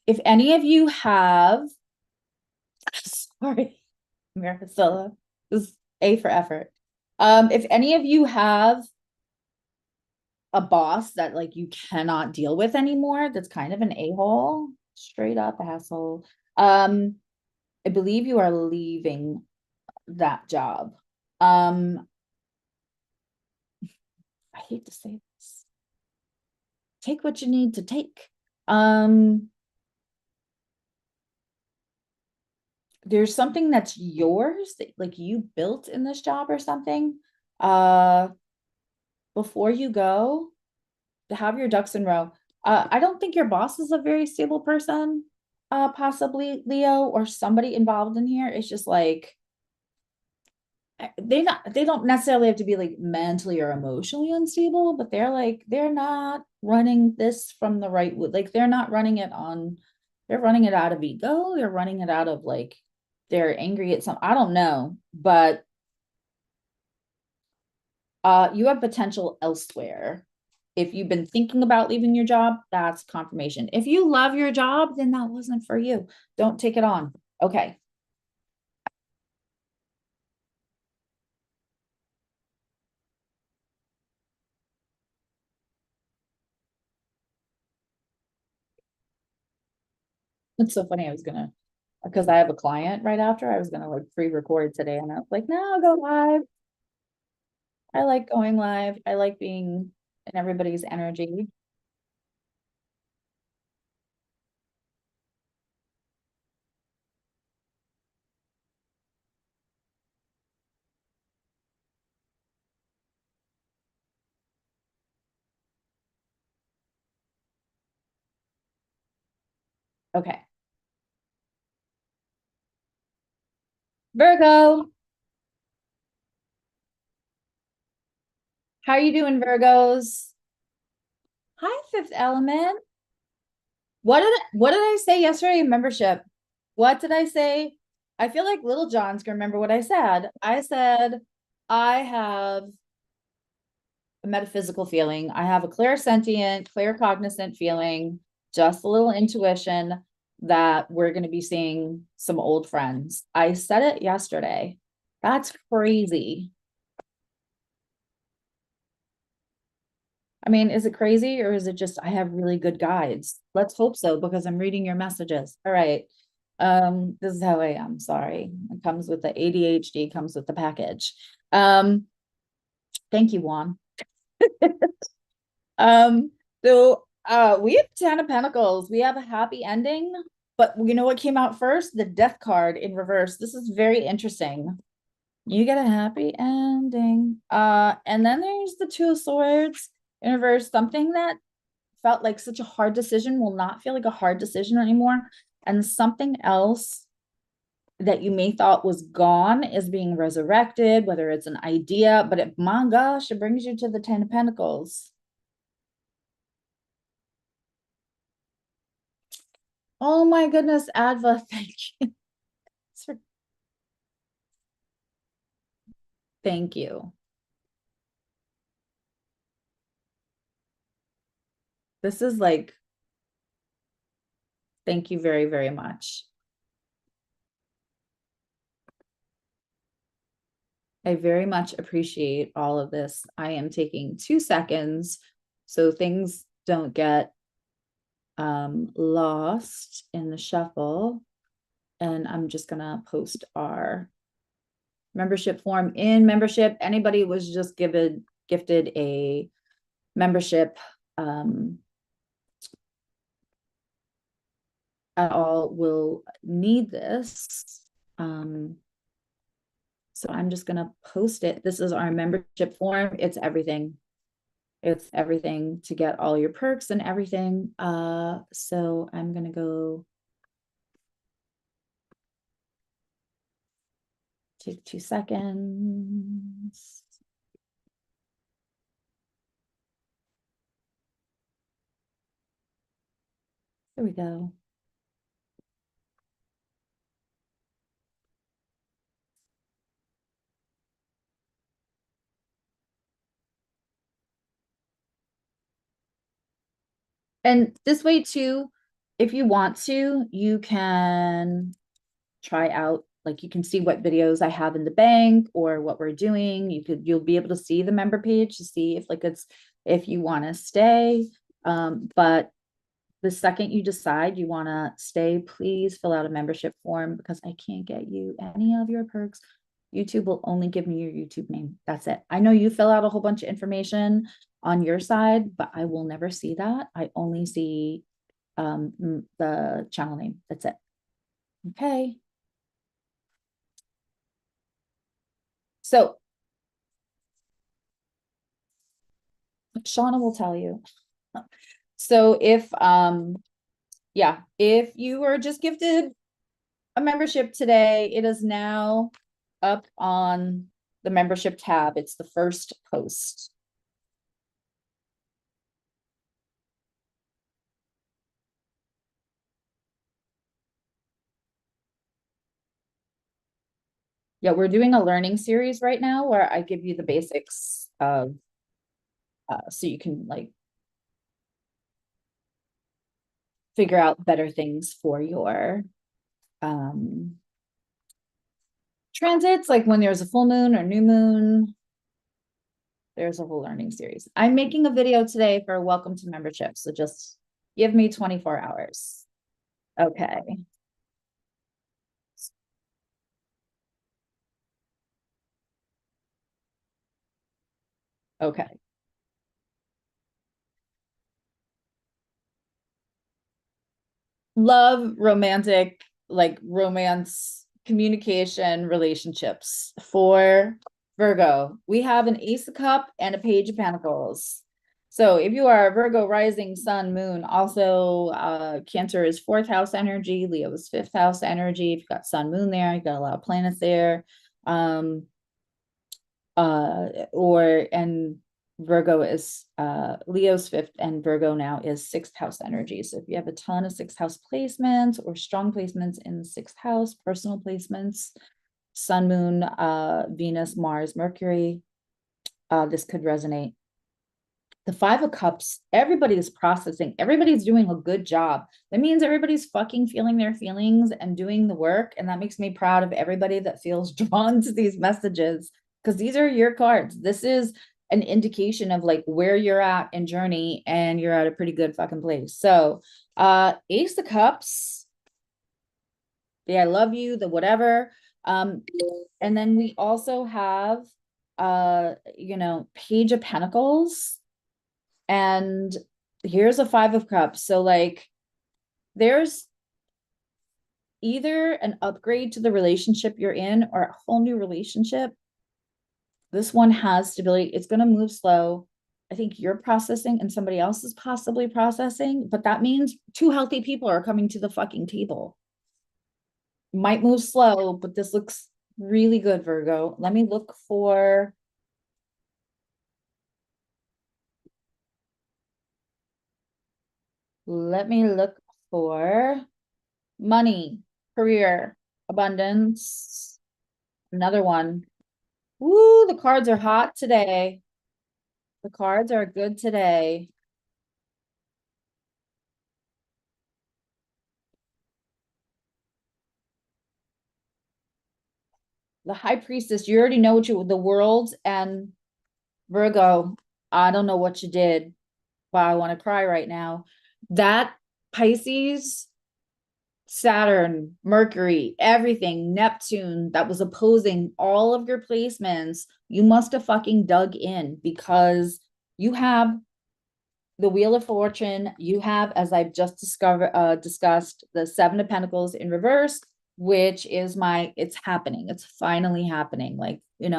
If any of you have, sorry, Maricela, this is A for effort. If any of you have a boss that like you cannot deal with anymore, that's kind of an a-hole, straight up asshole. I believe you are leaving that job. I hate to say this. Take what you need to take. There's something that's yours that like you built in this job or something. Before you go, to have your ducks in row. I don't think your boss is a very stable person, possibly Leo or somebody involved in here. It's just like they don't necessarily have to be like mentally or emotionally unstable, but they're not running this from the right wood. Like they're not running it on, they're running it out of ego, they're running it out of like they're angry at some, I don't know, but you have potential elsewhere. If you've been thinking about leaving your job, that's confirmation. If you love your job, then that wasn't for you. Don't take it on. Okay. It's so funny. I was gonna, because I have a client right after, I was gonna like pre-record today and I was like, no, I'll go live. I like going live. I like being in everybody's energy. Okay. Virgo, how are you doing, Virgos? Hi, Fifth Element. What did I say yesterday in membership? What did I say? I feel like Little John's gonna remember what I said. I said I have a metaphysical feeling. I have a clairsentient, claircognizant feeling, just a little intuition that we're gonna be seeing some old friends. I said it yesterday. That's crazy. I mean, is it crazy or is it just I have really good guides? Let's hope so because I'm reading your messages. All right. This is how I am. Sorry. It comes with the ADHD, comes with the package. Thank you, Juan. Um, so we have 10 of Pentacles. We have a happy ending, but you know what came out first? The Death card in reverse. This is very interesting. You get a happy ending. And then there's the Two of Swords in reverse, something that felt like such a hard decision will not feel like a hard decision anymore. And something else that you may thought was gone is being resurrected, whether it's an idea, but my gosh, it brings you to the 10 of Pentacles. Oh my goodness, Adva, thank you. Thank you. This is like, thank you very, very much. I very much appreciate all of this. I am taking 2 seconds so things don't get lost in the shuffle. And I'm just gonna post our membership form in membership. Anybody was just gifted a membership at all will need this. So I'm just going to post it. This is our membership form. It's everything. It's everything to get all your perks and everything. So I'm going to go take 2 seconds. There we go. And this way too, if you want to, you can try out, like you can see what videos I have in the bank or what we're doing. You'll be able to see the member page to see if if you want to stay. But the second you decide you want to stay, please fill out a membership form because I can't get you any of your perks. YouTube will only give me your YouTube name. That's it. I know you fill out a whole bunch of information on your side, but I will never see that. I only see the channel name. That's it. Okay. So Shauna will tell you. So if you were just gifted a membership today, it is now up on the membership tab. It's the first post. Yeah, we're doing a learning series right now where I give you the basics of so you can like figure out better things for your transits, like when there's a full moon or new moon. There's a whole learning series. I'm making a video today for welcome to membership, so just give me 24 hours. Okay. Okay. Love, romantic, like romance, communication, relationships. For Virgo, we have an Ace of Cup and a Page of Pentacles. So if you are a Virgo rising, sun, moon, also Cancer is 4th house energy, Leo is 5th house energy. If you've got sun, moon there, you've got a lot of planets there. And Virgo is Leo's 5th, and Virgo now is 6th house energy. So if you have a ton of 6th house placements or strong placements in the 6th house, personal placements, sun, moon, Venus, Mars, Mercury, this could resonate. The 5 of Cups, everybody is processing, everybody's doing a good job. That means everybody's fucking feeling their feelings and doing the work. And that makes me proud of everybody that feels drawn to these messages, because these are your cards. This is an indication of like where you're at in journey, and you're at a pretty good fucking place. So Ace of Cups, the I love you, the whatever. And then we also have Page of Pentacles, and here's a 5 of Cups. So like there's either an upgrade to the relationship you're in or a whole new relationship. This one has stability. It's going to move slow. I think you're processing and somebody else is possibly processing, but that means 2 healthy people are coming to the fucking table. Might move slow, but this looks really good, Virgo. Let me look for money, career, abundance. Another one. Woo, the cards are hot today. The cards are good today. The High Priestess, you already know what the world and Virgo. I don't know what you did, but I want to cry right now. That Pisces, Saturn, Mercury, everything, Neptune that was opposing all of your placements, you must have fucking dug in, because you have the Wheel of Fortune, you have, as I've just discussed, the Seven of Pentacles in reverse, which is it's happening. It's finally happening. Like, in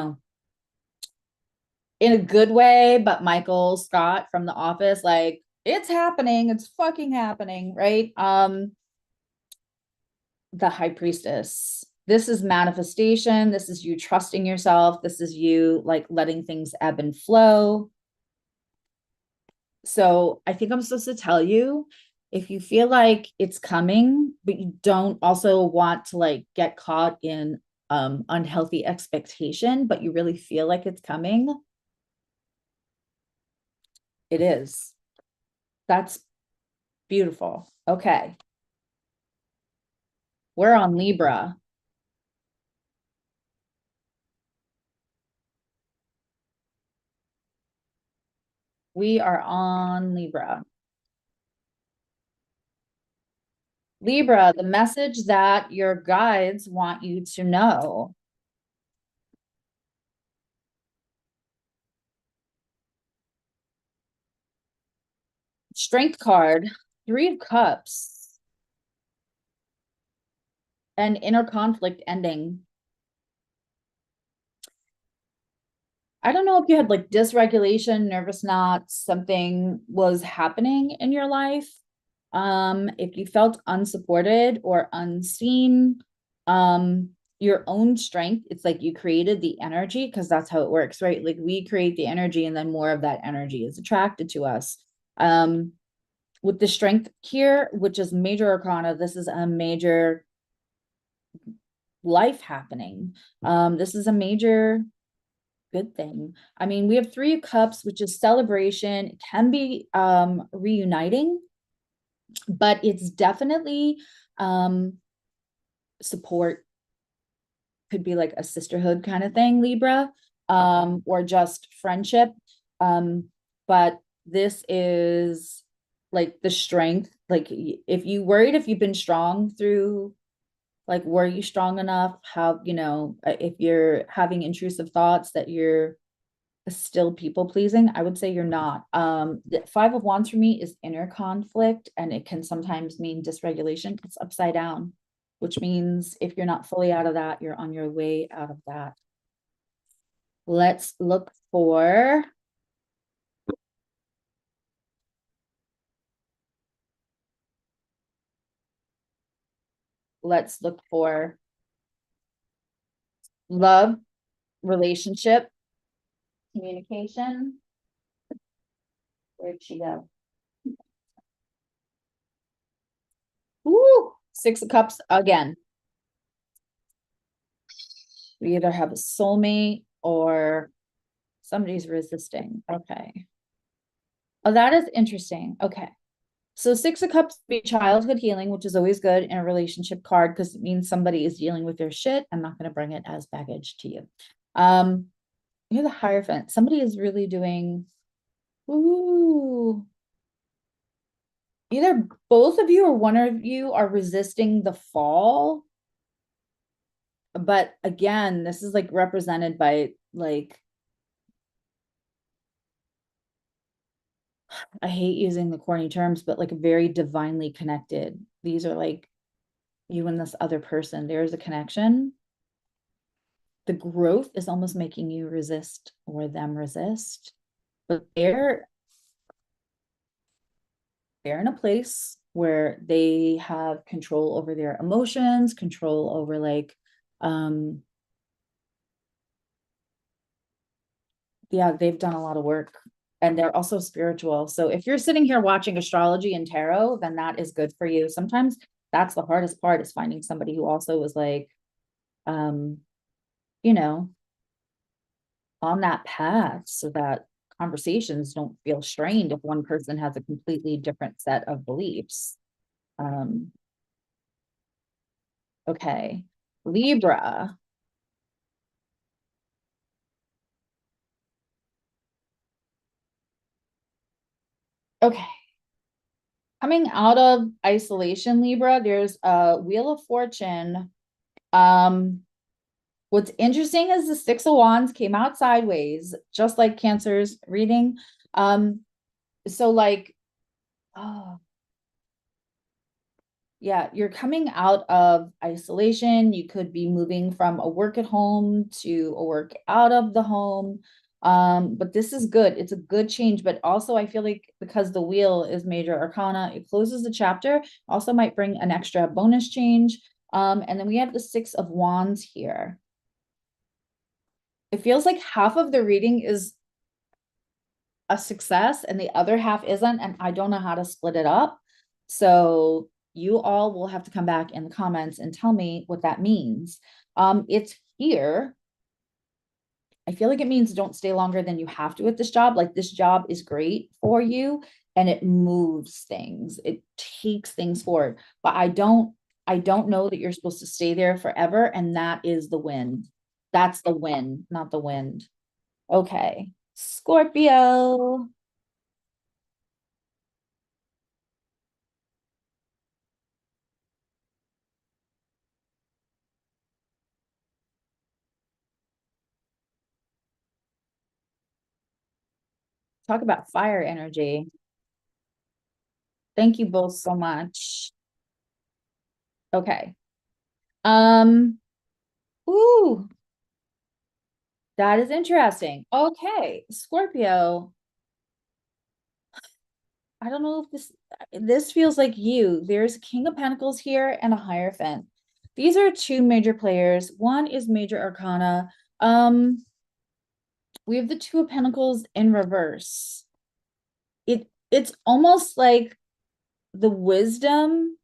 a good way, but Michael Scott from The Office, like, it's happening. It's fucking happening, right? The High Priestess. This is manifestation. This is you trusting yourself. This is you like letting things ebb and flow. So I think I'm supposed to tell you, if you feel like it's coming, but you don't also want to like get caught in unhealthy expectation, but you really feel like it's coming, it is. That's beautiful. Okay. We're on Libra. We are on Libra. Libra, the message that your guides want you to know. Strength card, Three of Cups, and inner conflict ending. I don't know if you had like dysregulation, nervous knots, something was happening in your life. If you felt unsupported or unseen, your own strength, it's like you created the energy, because that's how it works, right? Like we create the energy and then more of that energy is attracted to us. With the strength here, which is major arcana, this is a major life happening. This is a major good thing. I mean, we have Three of Cups, which is celebration. It can be reuniting, but it's definitely support. Could be like a sisterhood kind of thing, Libra, or just friendship. But this is like the strength. Like if you worried if you've been strong through, like, were you strong enough? How, if you're having intrusive thoughts that you're still people pleasing, I would say you're not. The Five of Wands for me is inner conflict, and it can sometimes mean dysregulation. It's upside down, which means if you're not fully out of that, you're on your way out of that. Let's look for love, relationship, communication. Where'd she go? Ooh, Six of Cups again. We either have a soulmate or somebody's resisting. Okay. Oh, that is interesting. Okay. So Six of Cups be childhood healing, which is always good in a relationship card because it means somebody is dealing with their shit. I'm not going to bring it as baggage to you. You're the Hierophant. Somebody is really doing, ooh. Either both of you or one of you are resisting the fall. But again, this is like represented by like, I hate using the corny terms, but like very divinely connected. These are like you and this other person. There's a connection. The growth is almost making you resist or them resist. But they're in a place where they have control over their emotions, control over like yeah, they've done a lot of work, and they're also spiritual. So if you're sitting here watching astrology and tarot, then that is good for you. Sometimes that's the hardest part, is finding somebody who also is like, um, you know, on that path, so that conversations don't feel strained if one person has a completely different set of beliefs. Um, okay. Libra. Okay. Coming out of isolation, Libra, there's a Wheel of Fortune. What's interesting is the Six of Wands came out sideways, just like Cancer's reading. So like, oh, yeah, you're coming out of isolation. You could be moving from a work at home to a work out of the home. But this is good. It's a good change. But also, I feel like because the wheel is major arcana, it closes the chapter, also might bring an extra bonus change. And then we have the Six of Wands here. It feels like half of the reading is a success and the other half isn't, and I don't know how to split it up. So you all will have to come back in the comments and tell me what that means. It's here. I feel like it means don't stay longer than you have to at this job. Like this job is great for you and it moves things. It takes things forward. But I don't know that you're supposed to stay there forever, and that is the wind. That's the wind, not the wind. Okay. Scorpio. Talk about fire energy. Thank you both so much. Okay. Um, ooh, that is interesting. Okay, Scorpio. I don't know if this feels like you. There's King of Pentacles here and a Hierophant. These are two major players. One is major arcana. We have the Two of Pentacles in reverse. It's almost like the wisdom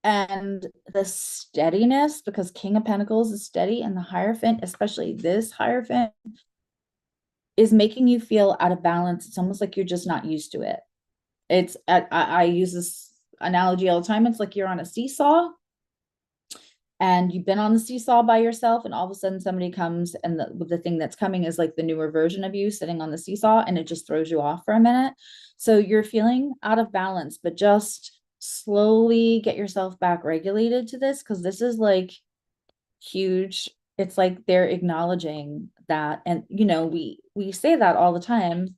and the steadiness, because King of Pentacles is steady, and the Hierophant, especially this Hierophant, is making you feel out of balance. It's almost like you're just not used to it. I use this analogy all the time. It's like you're on a seesaw and you've been on the seesaw by yourself, and all of a sudden somebody comes, and the thing that's coming is like the newer version of you sitting on the seesaw, and it just throws you off for a minute. So you're feeling out of balance, but just slowly get yourself back regulated to this, because this is like huge. It's like they're acknowledging that. And we say that all the time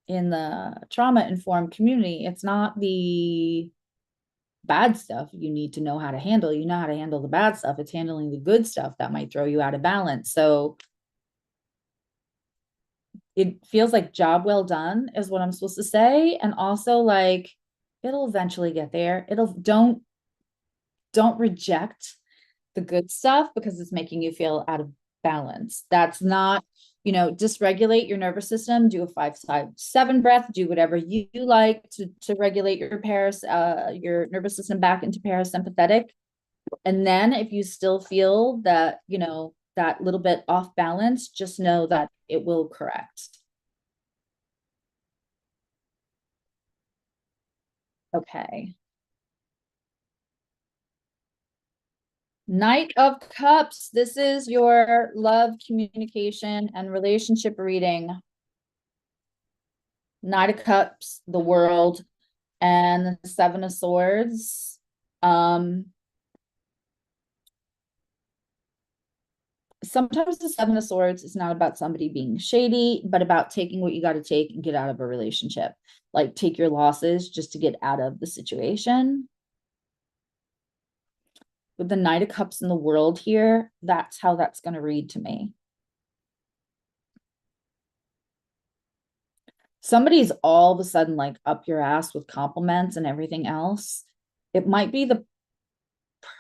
in the trauma informed community. It's not the bad stuff you need to know how to handle. You know how to handle the bad stuff. It's handling the good stuff that might throw you out of balance. So it feels like job well done is what I'm supposed to say. And also like it'll eventually get there. It'll don't reject the good stuff because it's making you feel out of balance. That's not, dysregulate your nervous system, do a 5-5-7 breath, do whatever you like to regulate your nervous system back into parasympathetic. And then if you still feel that, that little bit off balance, just know that it will correct. Okay. Knight of Cups. This is your love, communication, and relationship reading. Knight of Cups, the World, and the Seven of Swords. Sometimes the Seven of Swords is not about somebody being shady, but about taking what you got to take and get out of a relationship. Like take your losses just to get out of the situation. With the Knight of Cups in the World here, that's how that's going to read to me. Somebody's all of a sudden like up your ass with compliments and everything else. It might be the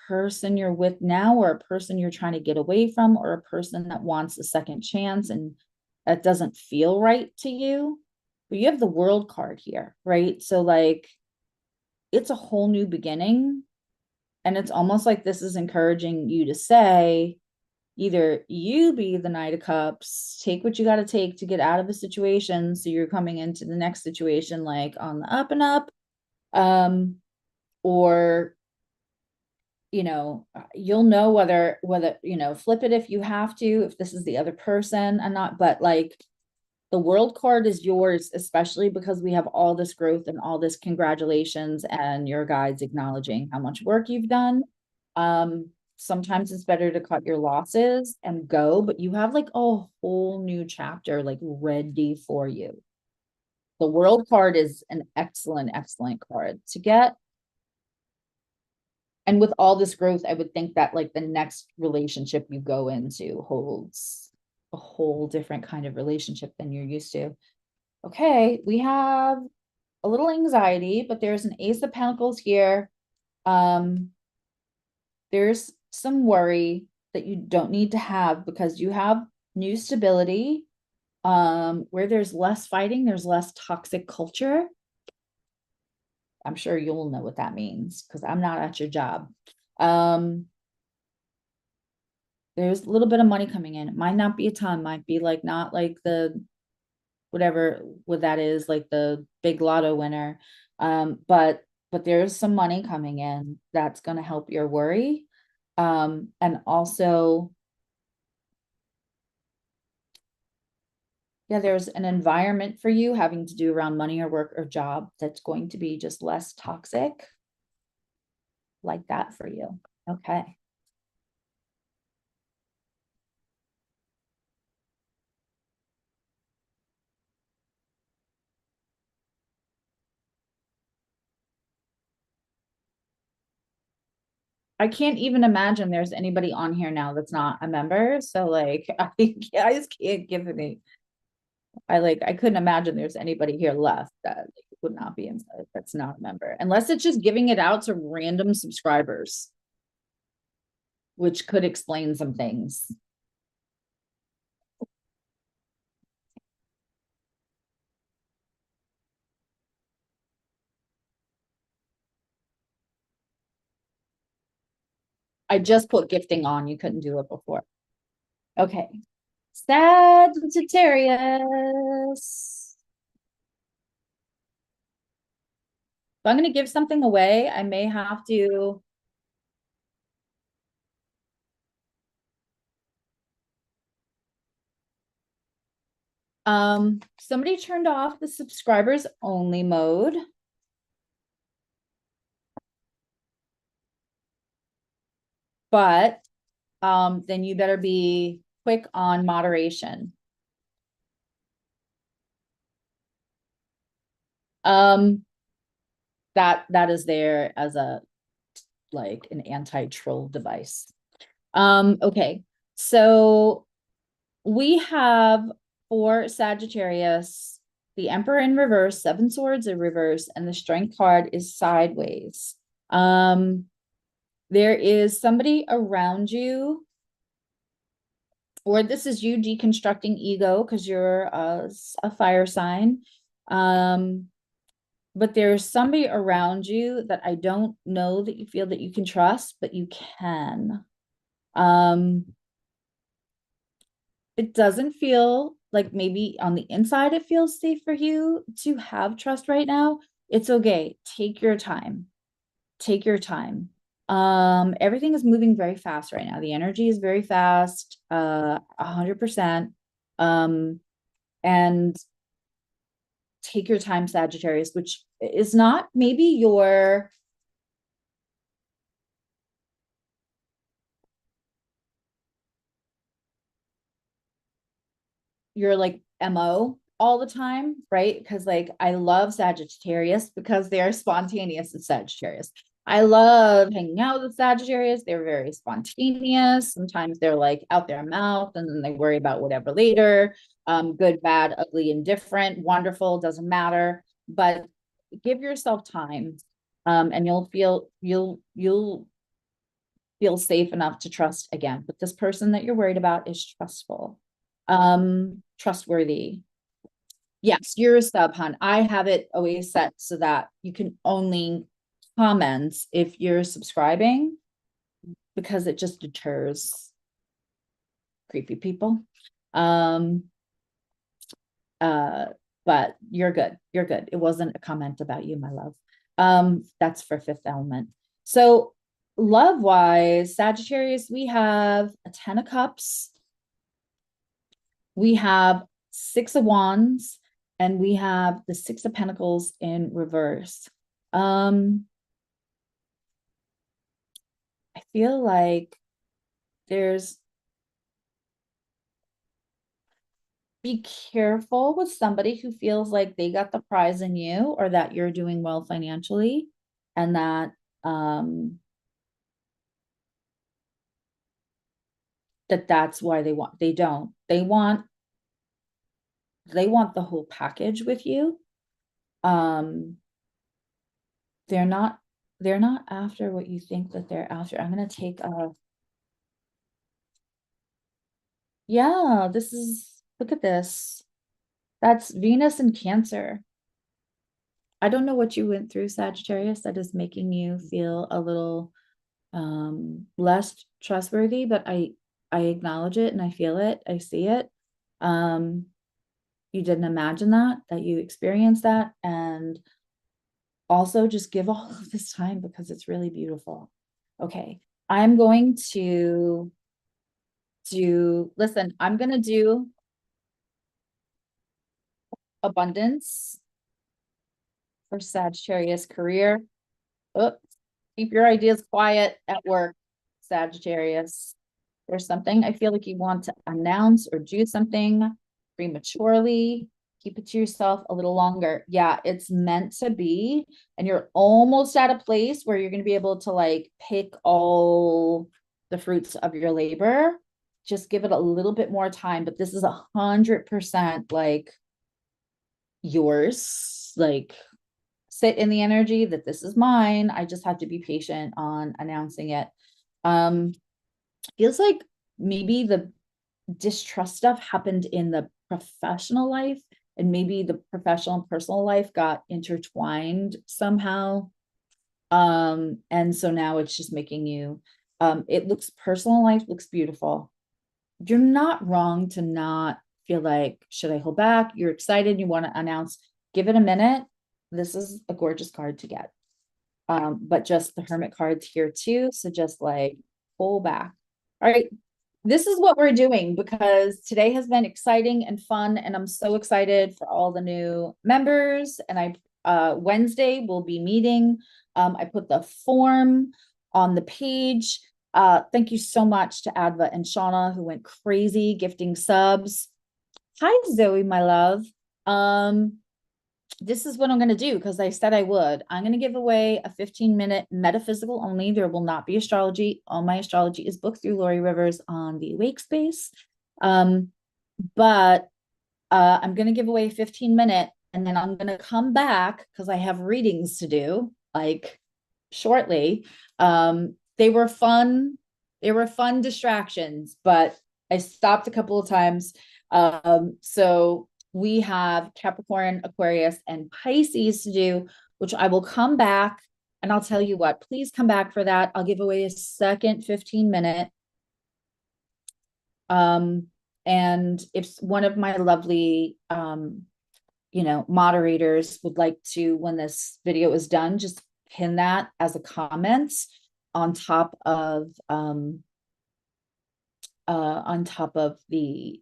person you're with now, or a person you're trying to get away from, or a person that wants a second chance and that doesn't feel right to you. But you have the World card here, right? So like it's a whole new beginning, and it's almost like this is encouraging you to say, either you be the Knight of Cups, take what you got to take to get out of a situation, so you're coming into the next situation like on the up and up, or you'll know whether flip it if you have to, if this is the other person and not. But like the World card is yours, especially because we have all this growth and all this congratulations and your guides acknowledging how much work you've done. Sometimes it's better to cut your losses and go, but you have like a whole new chapter like ready for you. The World card is an excellent, excellent card to get. And with all this growth, I would think that like the next relationship you go into holds a whole different kind of relationship than you're used to. Okay, we have a little anxiety, but there's an Ace of Pentacles here. There's some worry that you don't need to have because you have new stability. Where there's less fighting, there's less toxic culture. I'm sure you'll know what that means because I'm not at your job. There's a little bit of money coming in. It might not be a ton, might be like not like the whatever what that is, like the big lotto winner. But there's some money coming in that's going to help your worry. And also, yeah, there's an environment for you having to do around money or work or job that's going to be just less toxic like that for you. Okay. I can't even imagine there's anybody on here now that's not a member. So like I just can't give any. I couldn't imagine there's anybody here left that like, would not be inside that's not a member. Unless it's just giving it out to random subscribers, which could explain some things. I just put gifting on. You couldn't do it before. Okay. Sagittarius. If I'm going to give something away, I may have to. Somebody turned off the subscribers only mode. But then you better be quick on moderation. That is there as a like an anti-troll device. Okay, so we have for Sagittarius the Emperor in reverse, Seven Swords in reverse, and the Strength card is sideways. There is somebody around you, or this is you deconstructing ego because you're a fire sign. But there's somebody around you that I don't know that you feel that you can trust, but you can. It doesn't feel like maybe on the inside it feels safe for you to have trust right now. It's okay. Take your time. Take your time. Everything is moving very fast right now. The energy is very fast, 100%. And take your time, Sagittarius, which is not maybe your like MO all the time, right? Because like I love Sagittarius because they're spontaneous as Sagittarius. I love hanging out with Sagittarius. They're very spontaneous. Sometimes they're like out their mouth and then they worry about whatever later. Good, bad, ugly, indifferent, wonderful, doesn't matter. But give yourself time. And you'll feel safe enough to trust again. But this person that you're worried about is trustful, trustworthy. Yes, you're a sub, hun. I have it always set so that you can only comment if you're subscribing because it just deters creepy people. Um, but you're good. You're good. It wasn't a comment about you, my love. That's for fifth element. So love wise, Sagittarius, we have a 10 of cups. We have 6 of wands and we have the 6 of pentacles in reverse. I feel like there's be careful with somebody who feels like they got the prize in you, or that you're doing well financially, and that that's why they don't. They want the whole package with you. Um, they're not after what you think that they're after. I'm gonna take a yeah, look at this. That's Venus in Cancer. I don't know what you went through, Sagittarius, that is making you feel a little less trustworthy, but I acknowledge it and I feel it. I see it. Um, you didn't imagine that you experienced that, and also just give all of this time because it's really beautiful. Okay, I'm going to listen, I'm going to do abundance for Sagittarius career. Oh, keep your ideas quiet at work, Sagittarius. There's something I feel like you want to announce or do something prematurely. Keep it to yourself a little longer. Yeah, it's meant to be. And you're almost at a place where you're going to be able to like pick all the fruits of your labor. Just give it a little bit more time. But this is 100% like yours. Like, sit in the energy that this is mine. I just have to be patient on announcing it. Feels like maybe the distrust stuff happened in the professional life, and maybe the professional and personal life got intertwined somehow. And so now it's just making you it looks, personal life looks beautiful. You're not wrong to not feel like, should I hold back? You're excited, you want to announce, give it a minute. This is a gorgeous card to get. But just the Hermit cards here too. So just like pull back. All right. This is what we're doing because today has been exciting and fun, and I'm so excited for all the new members. And Wednesday we'll be meeting. I put the form on the page. Thank you so much to Adva and Shauna, who went crazy gifting subs. Hi, Zoe, my love. This is what I'm going to do because I said I would. I'm going to give away a 15-minute metaphysical only. There will not be astrology. All my astrology is booked through Lori Rivers on the Awake Space. But I'm going to give away a 15-minute, and then I'm going to come back because I have readings to do like shortly. They were fun. They were fun distractions, but I stopped a couple of times. So we have Capricorn, Aquarius, and Pisces to do, which I will come back, and I'll tell you what, please come back for that. I'll give away a second 15-minute. And if one of my lovely, moderators would like to, when this video is done, just pin that as a comment on top of the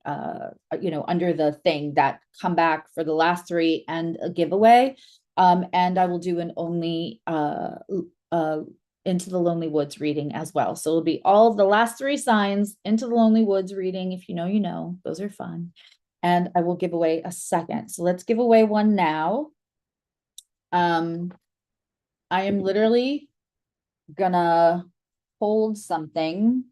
under the thing, that come back for the last three and a giveaway. And I will do an only Into the Lonely Woods reading as well. So it'll be all the last three signs Into the Lonely Woods reading. If you know, those are fun. And I will give away a second. So let's give away one now. I am literally gonna hold something.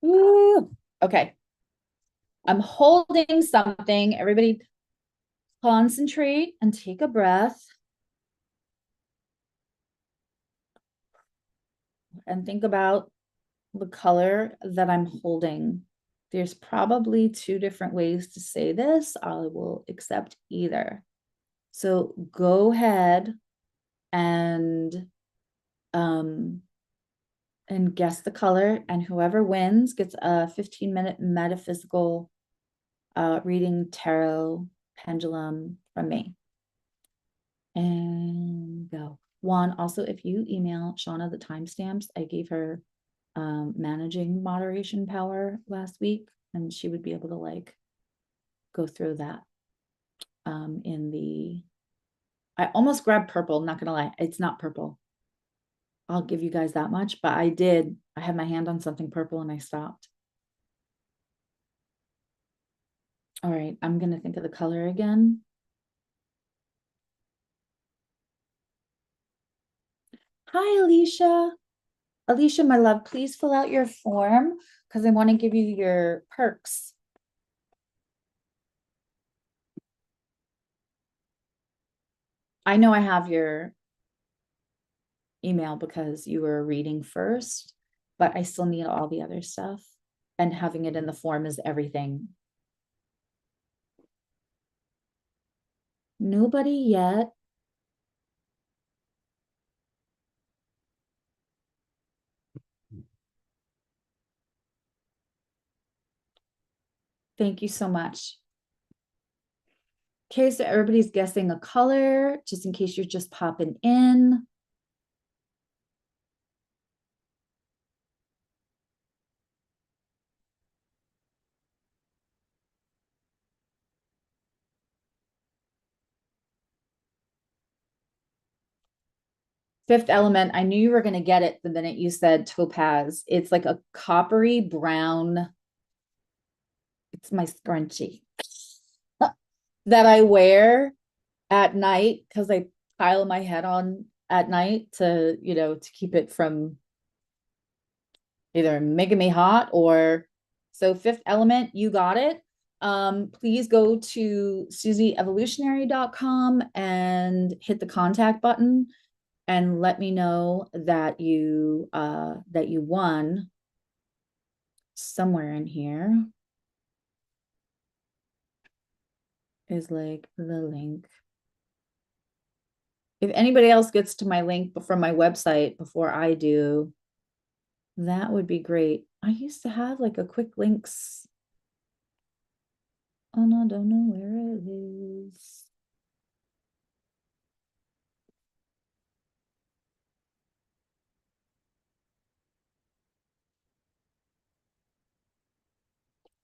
Ooh, okay. I'm holding something. Everybody concentrate and take a breath. And think about the color that I'm holding. There's probably two different ways to say this. I will accept either. So go ahead and guess the color, and whoever wins gets a 15-minute metaphysical reading tarot pendulum from me. And go. Juan, also, if you email Shauna the timestamps, I gave her managing moderation power last week, and she would be able to like go through that I almost grabbed purple, not gonna lie, it's not purple. I'll give you guys that much, but I had my hand on something purple and I stopped. All right, I'm gonna think of the color again. Hi, Alicia. Alicia, my love, please fill out your form because I want to give you your perks. I know I have your email because you were reading first, but I still need all the other stuff. And having it in the form is everything. Nobody yet. Thank you so much. Okay, so everybody's guessing a color, just in case you're just popping in. Fifth element, I knew you were going to get it the minute you said topaz. It's like a coppery brown. It's my scrunchie that I wear at night because I pile my head on at night to, to keep it from either making me hot or so fifth element, you got it. Please go to susieevolutionary.com and hit the contact button and let me know that you won. Somewhere in here is like the link. If anybody else gets to my link from my website before I do, that would be great. I used to have like a quick links. And I don't know where it is.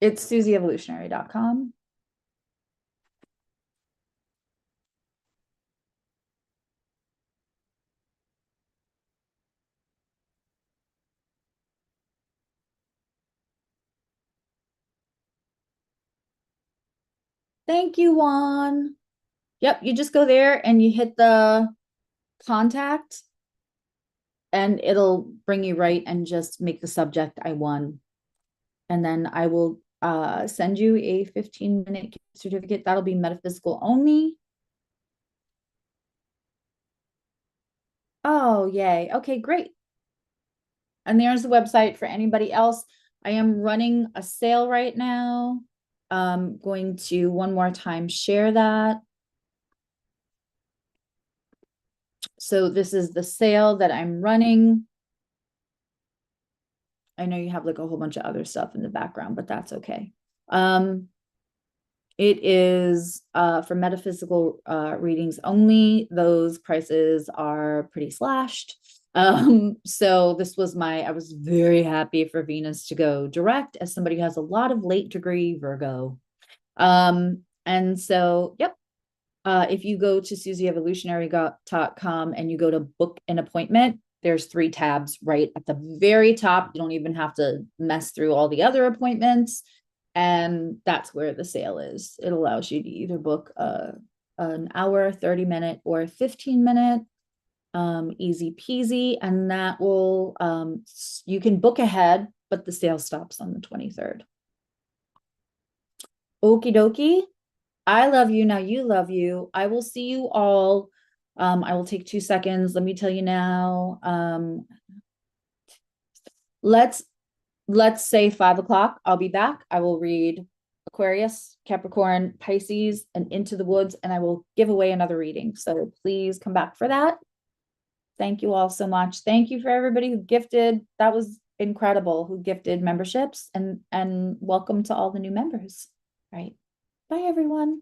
It's susieevolutionary.com. Thank you, Juan. Yep, you just go there and you hit the contact and it'll bring you right and just make the subject I won. And then I will send you a 15-minute certificate. That'll be metaphysical only. Oh, yay. Okay, great. And there's the website for anybody else. I am running a sale right now. I'm going to one more time share that. So this is the sale that I'm running. I know you have like a whole bunch of other stuff in the background, but that's okay. It is for metaphysical readings only. Those prices are pretty slashed. So this was I was very happy for Venus to go direct as somebody who has a lot of late degree Virgo. And so, yep. If you go to susieevolutionary.com and you go to book an appointment, there's 3 tabs right at the very top. You don't even have to mess through all the other appointments. And that's where the sale is. It allows you to either book an hour, 30-minute, or 15-minute. Easy peasy. And that will, you can book ahead, but the sale stops on the 23rd. Okie dokie. I love you. Now you love you. I will see you all. I will take 2 seconds. Let me tell you now. Let's say 5 o'clock. I'll be back. I will read Aquarius, Capricorn, Pisces, and Into the Woods, and I will give away another reading. So please come back for that. Thank you all so much. Thank you for everybody who gifted. That was incredible, who gifted memberships, and welcome to all the new members. All right. Bye, everyone.